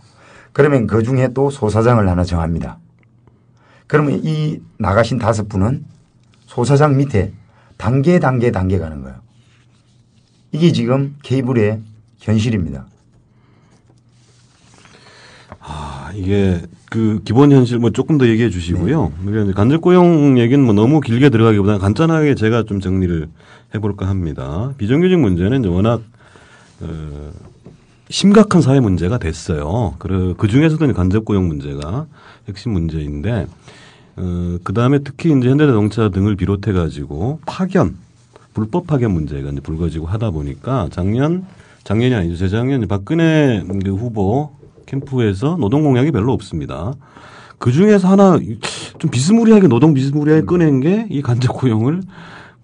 그러면 그 중에 또 소사장을 하나 정합니다. 그러면 이 나가신 5분은 소사장 밑에 단계 가는 거예요. 이게 지금 케이블의 현실입니다. 이게 그 기본 현실 뭐 조금 더 얘기해 주시고요. 네. 간접 고용 얘기는 뭐 너무 길게 들어가기보다는 간단하게 제가 좀 정리를 해볼까 합니다. 비정규직 문제는 이제 워낙 심각한 사회 문제가 됐어요. 그 중에서도 간접 고용 문제가 핵심 문제인데, 그 다음에 특히 이제 현대자동차 등을 비롯해 가지고 파견, 불법 파견 문제가 이제 불거지고 하다 보니까 작년이 아니죠. 재작년 박근혜 후보 캠프에서 노동 공약이 별로 없습니다. 그 중에서 하나 좀 비스무리하게 노동 비스무리하게 꺼낸 게 이 간접 고용을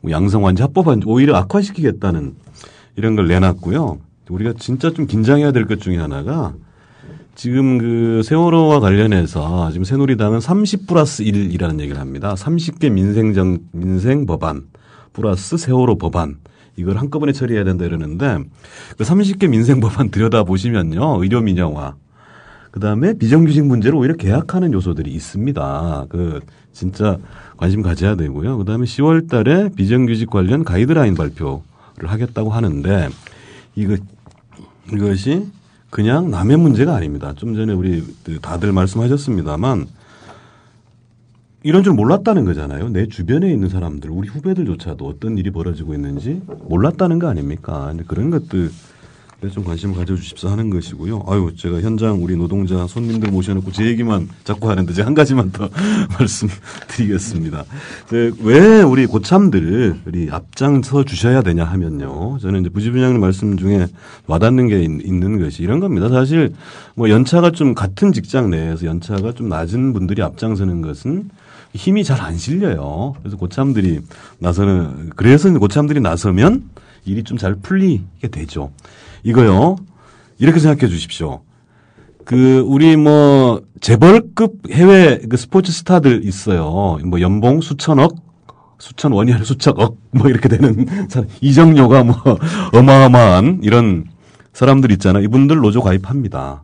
양성완지 합법화인지 오히려 악화시키겠다는 이런 걸 내놨고요. 우리가 진짜 좀 긴장해야 될 것 중에 하나가 지금 그 세월호와 관련해서 지금 새누리당은 30+1이라는 얘기를 합니다. 30개 민생 법안 플러스 세월호 법안 이걸 한꺼번에 처리해야 된다 이러는데 그 30개 민생 법안 들여다보시면요. 의료 민영화 그다음에 비정규직 문제를 오히려 계약하는 요소들이 있습니다. 그 진짜 관심 가져야 되고요. 그다음에 10월 달에 비정규직 관련 가이드라인 발표를 하겠다고 하는데 이것이 그냥 남의 문제가 아닙니다. 좀 전에 우리 다들 말씀하셨습니다만 이런 줄 몰랐다는 거잖아요. 내 주변에 있는 사람들, 우리 후배들조차도 어떤 일이 벌어지고 있는지 몰랐다는 거 아닙니까? 그런 것들 좀 관심을 가져주십사 하는 것이고요. 아유, 제가 현장 우리 노동자 손님들 모셔놓고 제 얘기만 자꾸 하는데 제가 한 가지만 더 말씀드리겠습니다. 왜 우리 고참들이 앞장서 주셔야 되냐 하면요. 저는 이제 부지부장님 말씀 중에 와닿는 게 있는 것이 이런 겁니다. 사실 뭐 연차가 좀 같은 직장 내에서 연차가 좀 낮은 분들이 앞장서는 것은 힘이 잘 안 실려요. 그래서 고참들이 나서면 일이 좀 잘 풀리게 되죠. 이거요. 이렇게 생각해 주십시오. 우리 재벌급 해외 스포츠 스타들 있어요. 연봉 수천억, 수천원이 아니라 수천억, 이렇게 되는 사람. 이정료가 어마어마한 이런 사람들 있잖아요. 이분들 노조 가입합니다.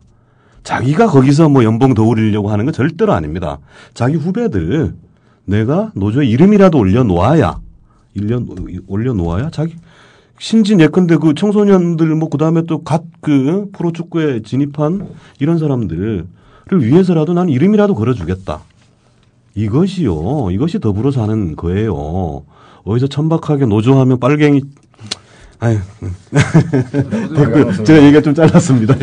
자기가 거기서 연봉 더 올리려고 하는 건 절대로 아닙니다. 자기 후배들 내가 노조에 이름이라도 올려놓아야 자기 신진 예컨대 그 청소년들 그다음에 또 프로축구에 진입한 이런 사람들을 위해서라도 나는 이름이라도 걸어주겠다. 이것이 더불어 사는 거예요. 어디서 천박하게 노조하면 빨갱이 아유. 제가 얘기가 좀 잘랐습니다.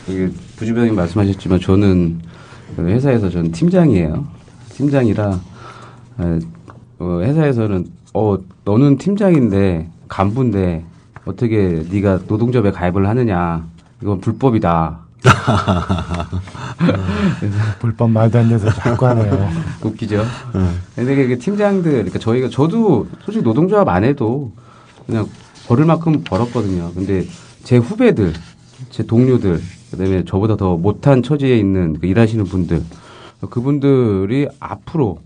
이게 부지부장님 말씀하셨지만 저는 회사에서 저는 팀장이에요. 팀장이라 회사에서는 너는 팀장인데 간부인데 어떻게 네가 노동조합에 가입을 하느냐 이건 불법이다. 불법 말도 안 돼서 자꾸 하네요. 웃기죠. 근데 이게 팀장들 그러니까 저도 솔직히 노동조합 안 해도 그냥 벌을 만큼 벌었거든요. 근데 제 후배들, 제 동료들, 그다음에 저보다 더 못한 처지에 있는 일하시는 분들, 그분들이 앞으로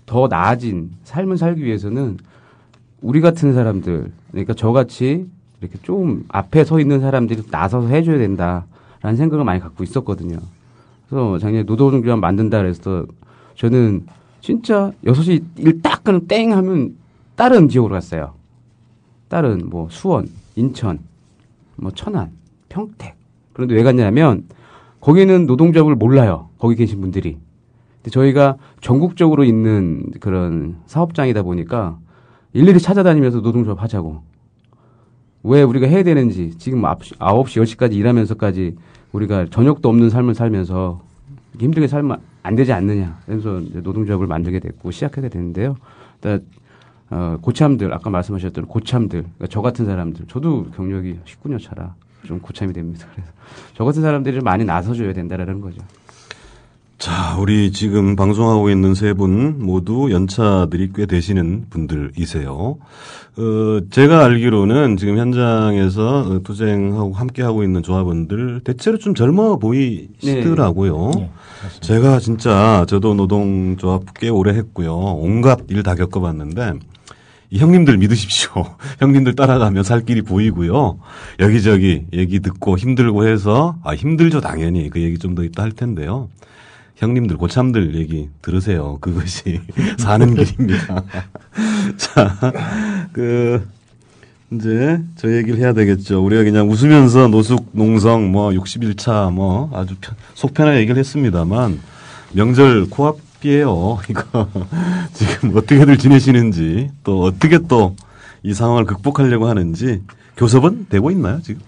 더 나아진 삶을 살기 위해서는 우리 같은 사람들, 그러니까 저같이 이렇게 좀 앞에 서 있는 사람들이 나서서 해줘야 된다라는 생각을 많이 갖고 있었거든요. 그래서 작년에 노동조합 만든다 그래서 저는 진짜 6시 일 딱 끄는 땡 하면 다른 지역으로 갔어요. 다른 수원, 인천, 천안, 평택. 그런데 왜 갔냐면 거기는 노동조합을 몰라요. 거기 계신 분들이. 근데 저희가 전국적으로 있는 그런 사업장이다 보니까 일일이 찾아다니면서 노동조합 하자고. 왜 우리가 해야 되는지 지금 9시, 10시까지 일하면서까지 우리가 저녁도 없는 삶을 살면서 힘들게 살면 안 되지 않느냐. 그래서 노동조합을 만들게 됐고 시작하게 됐는데요. 그러니까 고참들, 아까 말씀하셨던 고참들, 그러니까 저 같은 사람들, 저도 경력이 19년 차라 좀 고참이 됩니다. 그래서 저 같은 사람들이 많이 나서줘야 된다라는 거죠. 자, 우리 지금 방송하고 있는 세 분 모두 연차들이 꽤 되시는 분들이세요. 제가 알기로는 지금 현장에서 투쟁하고 함께하고 있는 조합원들 대체로 좀 젊어 보이시더라고요. 네. 제가 진짜 저도 노동조합 꽤 오래 했고요. 온갖 일 다 겪어봤는데 이 형님들 믿으십시오. 형님들 따라가면 살 길이 보이고요. 여기저기 얘기 듣고 힘들고 해서 힘들죠 당연히. 그 얘기 좀 더 이따 할 텐데요. 형님들 고참들 얘기 들으세요. 그것이 사는 길입니다. 자, 이제 저 얘기를 해야 되겠죠. 우리가 그냥 웃으면서 노숙 농성 뭐 61차 뭐 아주 속 편한 얘기를 했습니다만 명절 코앞이에요. 이거 지금 어떻게들 지내시는지 또 어떻게 또 이 상황을 극복하려고 하는지 교섭은 되고 있나요 지금?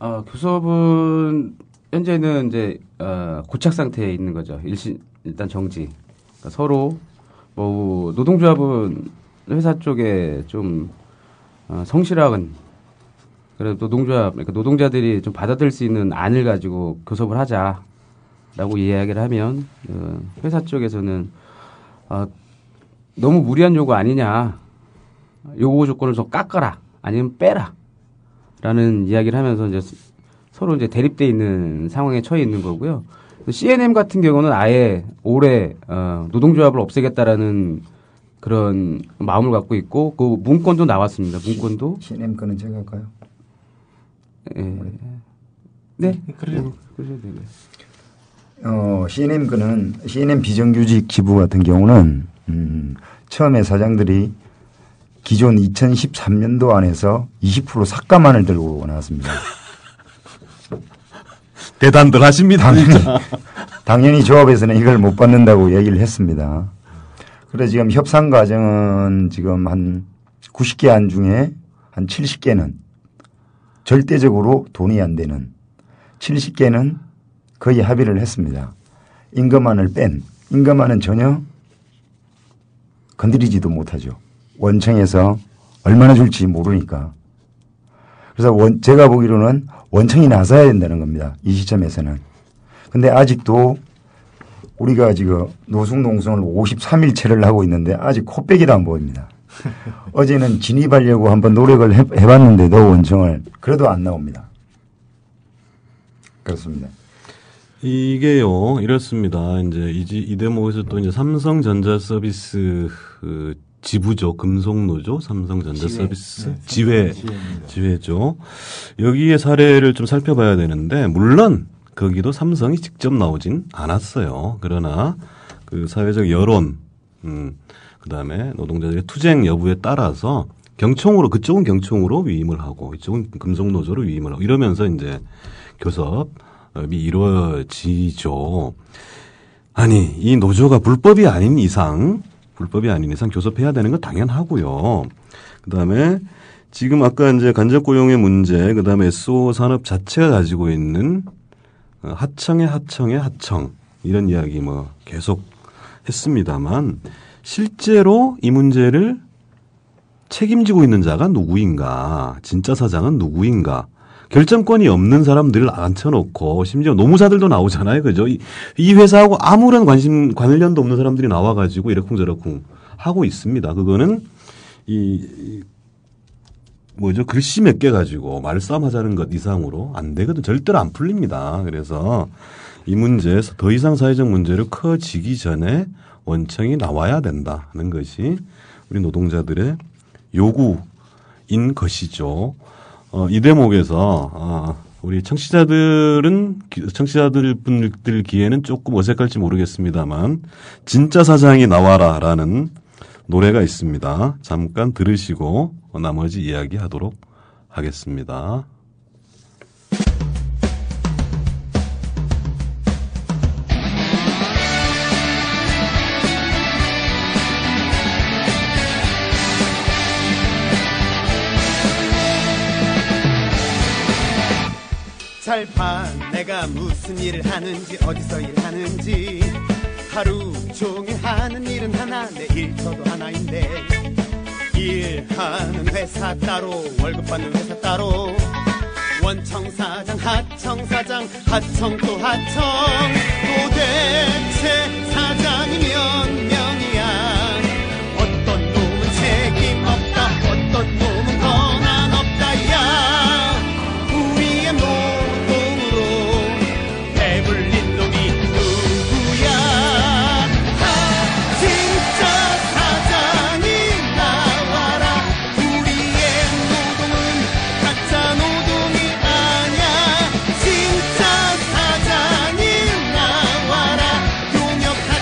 교섭은 현재는 이제 고착 상태에 있는 거죠. 일단 정지. 그러니까 서로 뭐 노동조합은 회사 쪽에 좀 성실한 그래도 그러니까 노동자들이 좀 받아들일 수 있는 안을 가지고 교섭을 하자라고 이야기를 하면 회사 쪽에서는 너무 무리한 요구 아니냐. 요구 조건을 좀 깎아라 아니면 빼라라는 이야기를 하면서 이제 서로 이제 대립돼 있는 상황에 처해 있는 거고요. CNM 같은 경우는 아예 올해 노동조합을 없애겠다라는 그런 마음을 갖고 있고 그 문건도 나왔습니다. 문건도 CNM 거는 제가 할까요? 네, 그래요. CNM 거는 CNM 비정규직 지부 같은 경우는 처음에 사장들이 기존 2013년도 안에서 20% 삭감안을 들고 나왔습니다. 대단들 하십니다. 당연히 조합에서는 이걸 못 받는다고 얘기를 했습니다. 그래서 지금 협상 과정은 지금 한 90개 안 중에 한 70개는 절대적으로 돈이 안 되는 70개는 거의 합의를 했습니다. 임금안을 뺀 임금안은 전혀 건드리지도 못하죠. 원청에서 얼마나 줄지 모르니까. 그래서 제가 보기로는 원청이 나서야 된다는 겁니다. 이 시점에서는. 근데 아직도 우리가 지금 노숙농성을 53일째를 하고 있는데 아직 코빼기도 안 보입니다. 어제는 진입하려고 한번 노력을 해봤는데도 원청을 그래도 안 나옵니다. 그렇습니다. 이게요, 이렇습니다. 이제 이 대목에서 또 이제 삼성전자 서비스 지부죠. 금속노조, 삼성전자 서비스 지회죠. 여기에 사례를 좀 살펴봐야 되는데, 물론 거기도 삼성이 직접 나오진 않았어요. 그러나 그 사회적 여론, 그다음에 노동자들의 투쟁 여부에 따라서 경총으로, 그쪽은 경총으로 위임을 하고 이쪽은 금속노조로 위임을 하고 이러면서 이제 교섭이 이루어지죠. 아니, 이 노조가 불법이 아닌 이상 교섭해야 되는 건 당연하고요. 그다음에 지금 아까 이제 간접 고용의 문제, 그다음에 SO 산업 자체가 가지고 있는 하청의 하청 이런 이야기 뭐 계속 했습니다만 실제로 이 문제를 책임지고 있는 자가 누구인가, 진짜 사장은 누구인가, 결정권이 없는 사람들을 앉혀놓고 심지어 노무사들도 나오잖아요. 그죠? 이 회사하고 아무런 관련도 없는 사람들이 나와가지고 이러쿵저러쿵 하고 있습니다. 그거는 글씨 몇 개 가지고 말싸움 하자는 것 이상으로 안 되거든. 절대로 안 풀립니다. 그래서 이 문제, 더 이상 사회적 문제를 커지기 전에 원청이 나와야 된다는 것이 우리 노동자들의 요구인 것이죠. 이 대목에서 우리 청취자들 기에는 조금 어색할지 모르겠습니다만 진짜 사장이 나와라라는 노래가 있습니다. 잠깐 들으시고 나머지 이야기하도록 하겠습니다. 잘 봐, 내가 무슨 일을 하는지 어디서 일하는지. 하루 종일 하는 일은 하나, 내 일터도 하나인데 일하는 회사 따로 월급 받는 회사 따로, 원청사장 하청사장 하청 또 하청. 도대체 사장이 몇 명이야. 어떤 놈은 책임 없다, 어떤 놈은 권한 없다. 야, 우리의 노동으로 배불린 놈이 누구야. 진짜 사장이 나와라. 우리의 노동은 가짜 노동이 아냐. 진짜 사장이 나와라. 용역하는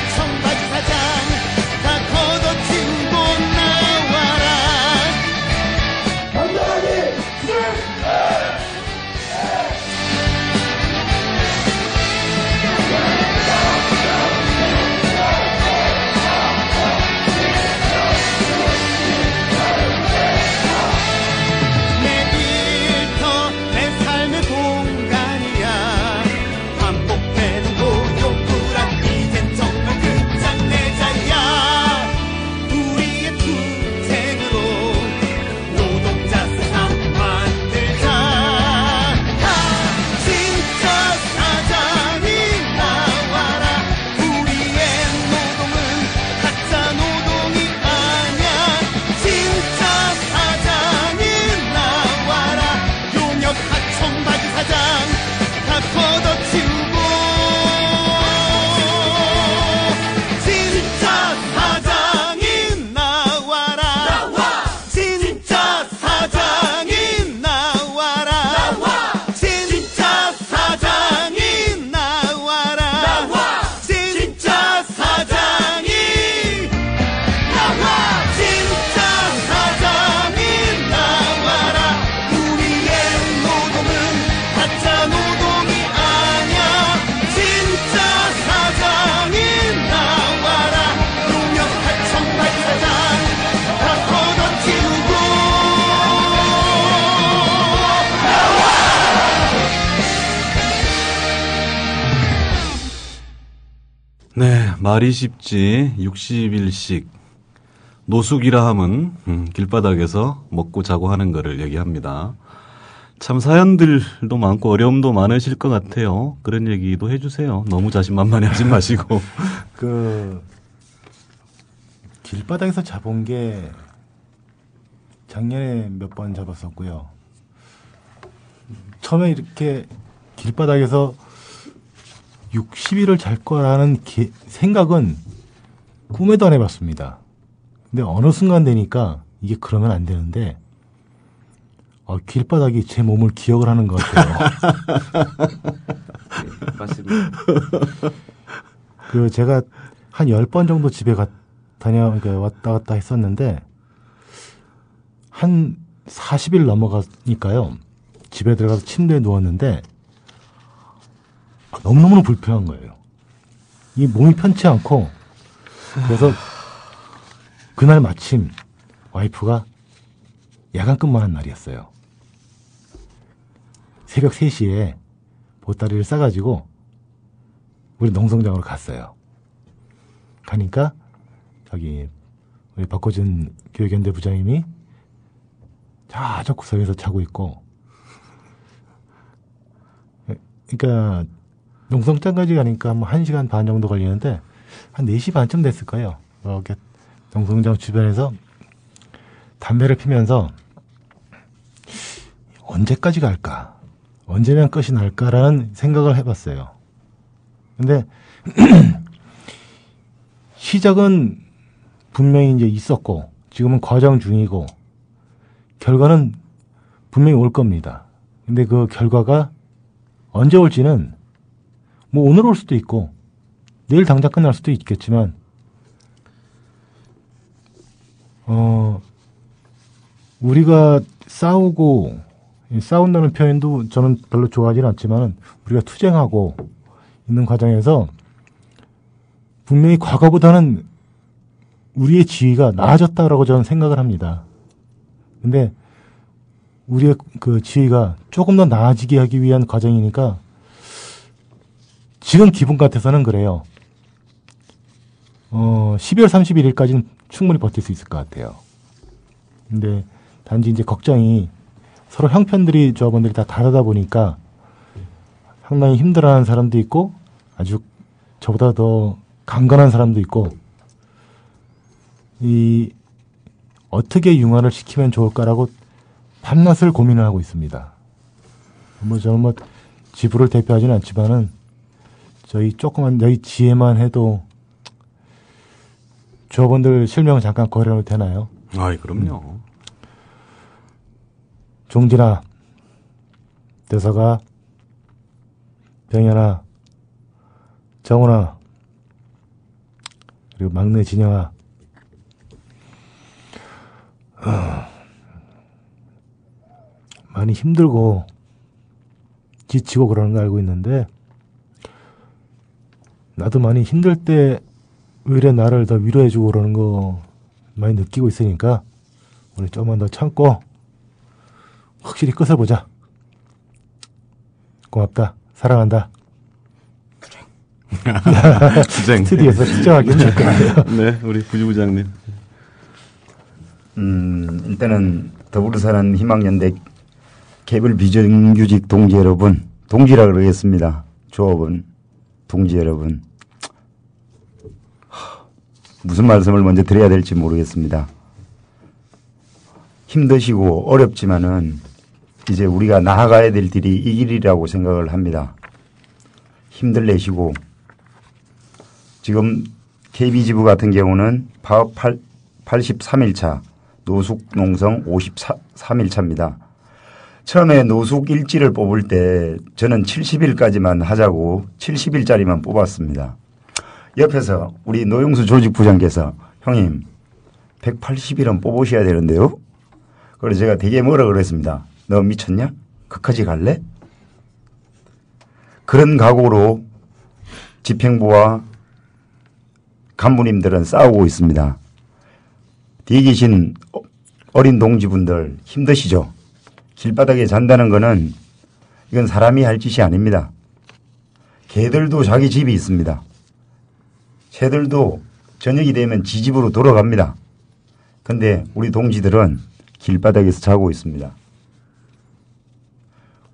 네, 말이 쉽지 60일씩 노숙이라 함은 길바닥에서 먹고 자고 하는 거를 얘기합니다. 참 사연들도 많고 어려움도 많으실 것 같아요. 그런 얘기도 해주세요. 너무 자신만만해 하지 마시고. 길바닥에서 잡은 게 작년에 몇 번 잡았었고요. 처음에 이렇게 길바닥에서 60일을 잘 거라는 생각은 꿈에도 안 해봤습니다. 근데 어느 순간 되니까 이게 그러면 안 되는데 길바닥이 제 몸을 기억을 하는 것 같아요. 네, 맞습니다. 제가 한 10번 정도 집에 그러니까 왔다 갔다 했었는데 한 40일 넘어가니까요. 집에 들어가서 침대에 누웠는데 너무너무 불편한 거예요. 이 몸이 편치 않고 그래서 그날 마침 와이프가 야간 근무하는 날이었어요. 새벽 3시에 보따리를 싸가지고 우리 농성장으로 갔어요. 가니까 저기 우리 박호준 교육연대 부장님이 저쪽 구석에서 자고 있고, 그러니까 농성장까지 가니까 뭐 1시간 반 정도 걸리는데 한 4시 반쯤 됐을 거예요. 이렇게 농성장 주변에서 담배를 피면서 언제까지 갈까? 언제면 끝이 날까라는 생각을 해봤어요. 근데 시작은 분명히 이제 있었고 지금은 과정 중이고 결과는 분명히 올 겁니다. 근데 그 결과가 언제 올지는 뭐 오늘 올 수도 있고 내일 당장 끝날 수도 있겠지만 우리가 싸운다는 표현도 저는 별로 좋아하지는 않지만 우리가 투쟁하고 있는 과정에서 분명히 과거보다는 우리의 지위가 나아졌다라고 저는 생각을 합니다. 근데 우리의 그 지위가 조금 더 나아지게 하기 위한 과정이니까 지금 기분 같아서는 그래요. 12월 31일까지는 충분히 버틸 수 있을 것 같아요. 근데 단지 이제 걱정이 서로 형편들이 조합원들이 다 다르다 보니까 상당히 힘들어하는 사람도 있고 아주 저보다 더 강건한 사람도 있고 어떻게 융화를 시키면 좋을까라고 밤낮을 고민을 하고 있습니다. 저는 지부를 대표하지는 않지만은 저희 지혜만 해도 조합원들 실명을 잠깐 거려도 되나요? 그럼요. 종진아, 대서가, 병현아, 정훈아, 그리고 막내 진영아. 많이 힘들고 지치고 그러는 거 알고 있는데 나도 많이 힘들 때 오히려 나를 더 위로해주고 그러는 거 많이 느끼고 있으니까 우리 조금만 더 참고 확실히 끝을 보자. 고맙다. 사랑한다. 부장. 스튜디오에서 시청하기는 될 것 같아요. 네, 우리 부지부장님. 일단은 더불어사는 희망연대 개별 비정규직 동지 여러분, 동지라 그러겠습니다. 조합원, 동지 여러분. 무슨 말씀을 먼저 드려야 될지 모르겠습니다. 힘드시고 어렵지만은 이제 우리가 나아가야 될 길이 이 길이라고 생각을 합니다. 힘들 내시고 지금 KB지부 같은 경우는 파업 83일차, 노숙 농성 53일차입니다. 처음에 노숙 일지를 뽑을 때 저는 70일까지만 하자고 70일짜리만 뽑았습니다. 옆에서 우리 노영수 조직부장께서 형님 180일은 뽑으셔야 되는데요. 그래서 제가 되게 뭐라 그랬습니다. 너 미쳤냐? 그까지 갈래? 그런 각오로 집행부와 간부님들은 싸우고 있습니다. 뒤에 계신 어린 동지분들 힘드시죠? 길바닥에 잔다는 거는 이건 사람이 할 짓이 아닙니다. 개들도 자기 집이 있습니다. 새들도 저녁이 되면 지집으로 돌아갑니다. 근데 우리 동지들은 길바닥에서 자고 있습니다.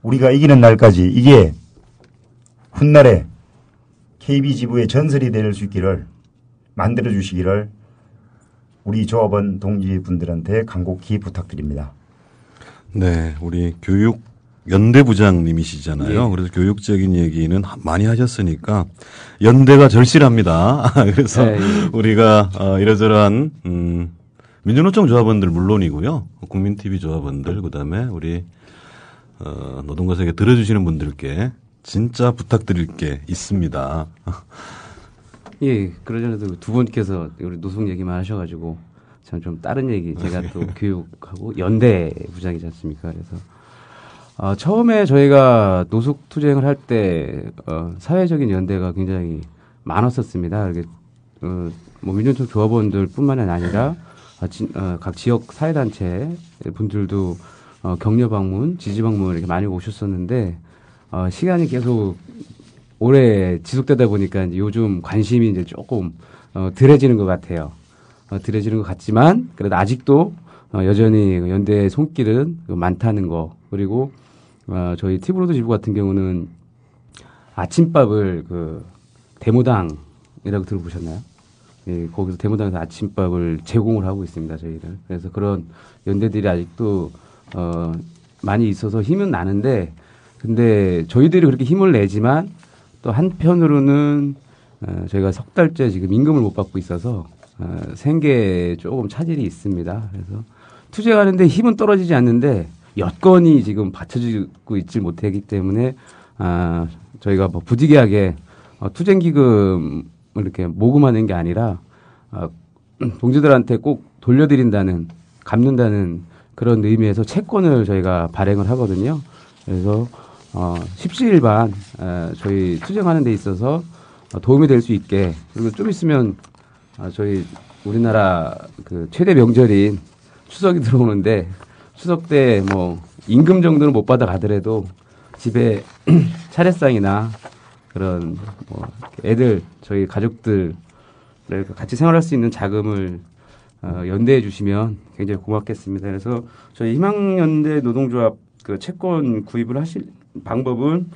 우리가 이기는 날까지 이게 훗날에 KB지부의 전설이 될 수 있기를 만들어 주시기를 우리 조합원 동지분들한테 간곡히 부탁드립니다. 네, 우리 교육 연대부장님이시잖아요. 예. 그래서 교육적인 얘기는 많이 하셨으니까 연대가 절실합니다. 그래서 예. 우리가 이러저러한 민주노총 조합원들 물론이고요. 국민TV 조합원들 그다음에 우리 노동가세계 들어주시는 분들께 진짜 부탁드릴 게 있습니다. 예, 그러전에도 두 분께서 우리 노숙 얘기만 하셔가지고 참 좀 다른 얘기 제가 또 교육하고 연대 부장이지 않습니까? 그래서 처음에 저희가 노숙 투쟁을 할 때 사회적인 연대가 굉장히 많았었습니다. 이렇게 뭐 민주노총 조합원들뿐만 아니라 각 지역 사회단체 분들도 격려 방문, 지지 방문 이렇게 많이 오셨었는데 시간이 계속 오래 지속되다 보니까 이제 요즘 관심이 이제 조금 덜해지는 것 같아요. 덜해지는 것 같지만 그래도 아직도 여전히 연대의 손길은 많다는 거. 그리고 저희 티브로드 지부 같은 경우는 아침밥을 데모당이라고 들어보셨나요? 예, 거기서 데모당에서 아침밥을 제공을 하고 있습니다, 저희는. 그래서 그런 연대들이 아직도 많이 있어서 힘은 나는데, 근데 저희들이 그렇게 힘을 내지만 또 한편으로는 저희가 석 달째 지금 임금을 못 받고 있어서 생계에 조금 차질이 있습니다. 그래서 투쟁하는데 힘은 떨어지지 않는데 여건이 지금 받쳐지고 있지 못하기 때문에 저희가 뭐 부득이하게 투쟁기금을 이렇게 모금하는 게 아니라 동지들한테 꼭 돌려드린다는, 갚는다는 그런 의미에서 채권을 저희가 발행을 하거든요. 그래서 십시일반 저희 투쟁하는 데 있어서 도움이 될 수 있게, 그리고 좀 있으면 저희 우리나라 최대 명절인 추석이 들어오는데 추석 때 뭐 임금 정도는 못 받아 가더라도 집에 차례상이나 그런 뭐 애들 저희 가족들 같이 생활할 수 있는 자금을 연대해 주시면 굉장히 고맙겠습니다. 그래서 저희 희망연대 노동조합 채권 구입을 하실 방법은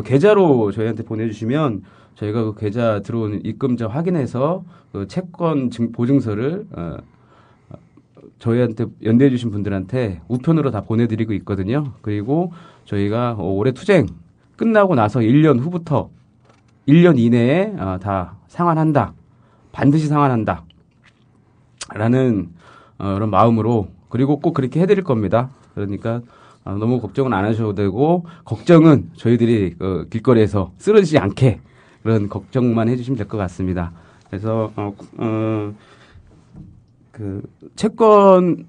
계좌로 저희한테 보내주시면 저희가 그 계좌 들어온 입금자 확인해서 그 채권 보증서를 저희한테 연대해 주신 분들한테 우편으로 다 보내드리고 있거든요. 그리고 저희가 올해 투쟁 끝나고 나서 1년 후부터 1년 이내에 다 상환한다. 반드시 상환한다. 라는 그런 마음으로, 그리고 꼭 그렇게 해드릴 겁니다. 그러니까 너무 걱정은 안 하셔도 되고, 걱정은 저희들이 길거리에서 쓰러지지 않게 그런 걱정만 해주시면 될 것 같습니다. 그래서 채권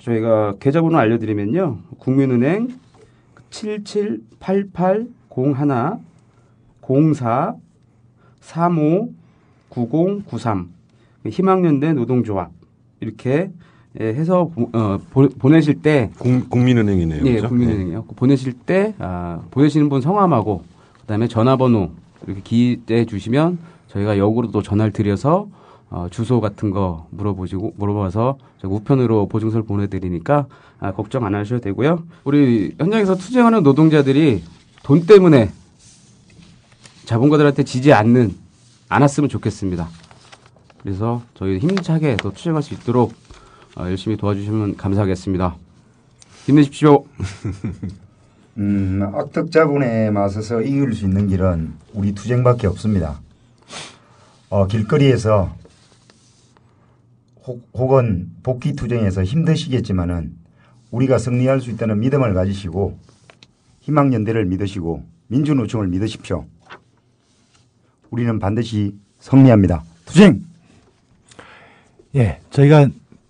저희가 계좌번호 알려드리면요, 국민은행 77880104359093 희망연대 노동조합 이렇게 해서 보내실 때 국민은행이네요. 예, 그렇죠? 국민은행이요. 보내실 때 보내시는 분 성함하고 그다음에 전화번호 이렇게 기재해 주시면 저희가 역으로 또 전화를 드려서 주소 같은 거 물어봐서 우편으로 보증서를 보내드리니까 걱정 안 하셔도 되고요. 우리 현장에서 투쟁하는 노동자들이 돈 때문에 자본가들한테 지지 않았으면 좋겠습니다. 그래서 저희 힘차게 더 투쟁할 수 있도록 열심히 도와주시면 감사하겠습니다. 힘내십시오. 악덕 자본에 맞서서 이길 수 있는 길은 우리 투쟁밖에 없습니다. 길거리에서 혹은 복귀 투쟁에서 힘드시겠지만은 우리가 승리할 수 있다는 믿음을 가지시고 희망연대를 믿으시고 민주노총을 믿으십시오. 우리는 반드시 승리합니다. 투쟁! 예, 저희가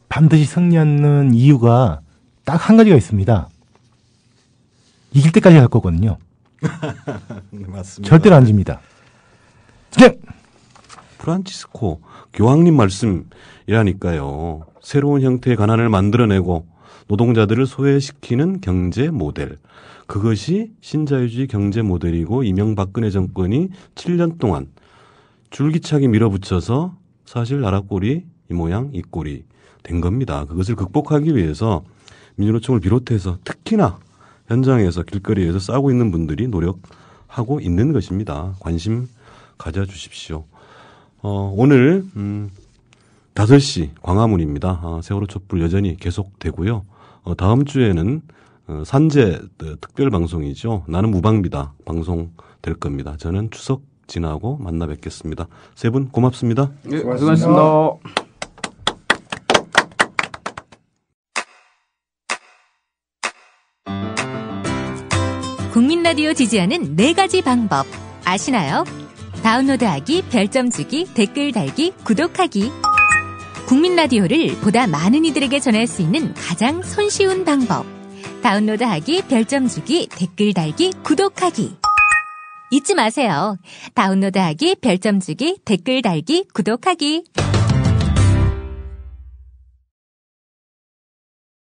반드시 승리하는 이유가 딱 한 가지가 있습니다. 이길 때까지 갈 거거든요. 네, 맞습니다. 절대로 안 집니다. 투쟁! 프란치스코 교황님 말씀이라니까요. 새로운 형태의 가난을 만들어내고 노동자들을 소외시키는 경제 모델. 그것이 신자유주의 경제 모델이고 이명박근혜 정권이 7년 동안 줄기차게 밀어붙여서 사실 나라 꼴이 이 모양 이 꼴이 된 겁니다. 그것을 극복하기 위해서 민주노총을 비롯해서 특히나 현장에서 길거리에서 싸우고 있는 분들이 노력하고 있는 것입니다. 관심 가져주십시오. 오늘 5시 광화문입니다. 세월호 촛불 여전히 계속되고요. 다음 주에는 산재 특별 방송이죠. 나는 무방비다 방송될 겁니다. 저는 추석 지나고 만나 뵙겠습니다. 세 분 고맙습니다. 네, 수고하셨습니다. 국민 라디오 지지하는 4가지 방법 아시나요? 다운로드하기, 별점 주기, 댓글 달기, 구독하기. 국민 라디오를 보다 많은 이들에게 전할 수 있는 가장 손쉬운 방법. 다운로드하기, 별점 주기, 댓글 달기, 구독하기. 잊지 마세요. 다운로드하기, 별점 주기, 댓글 달기, 구독하기.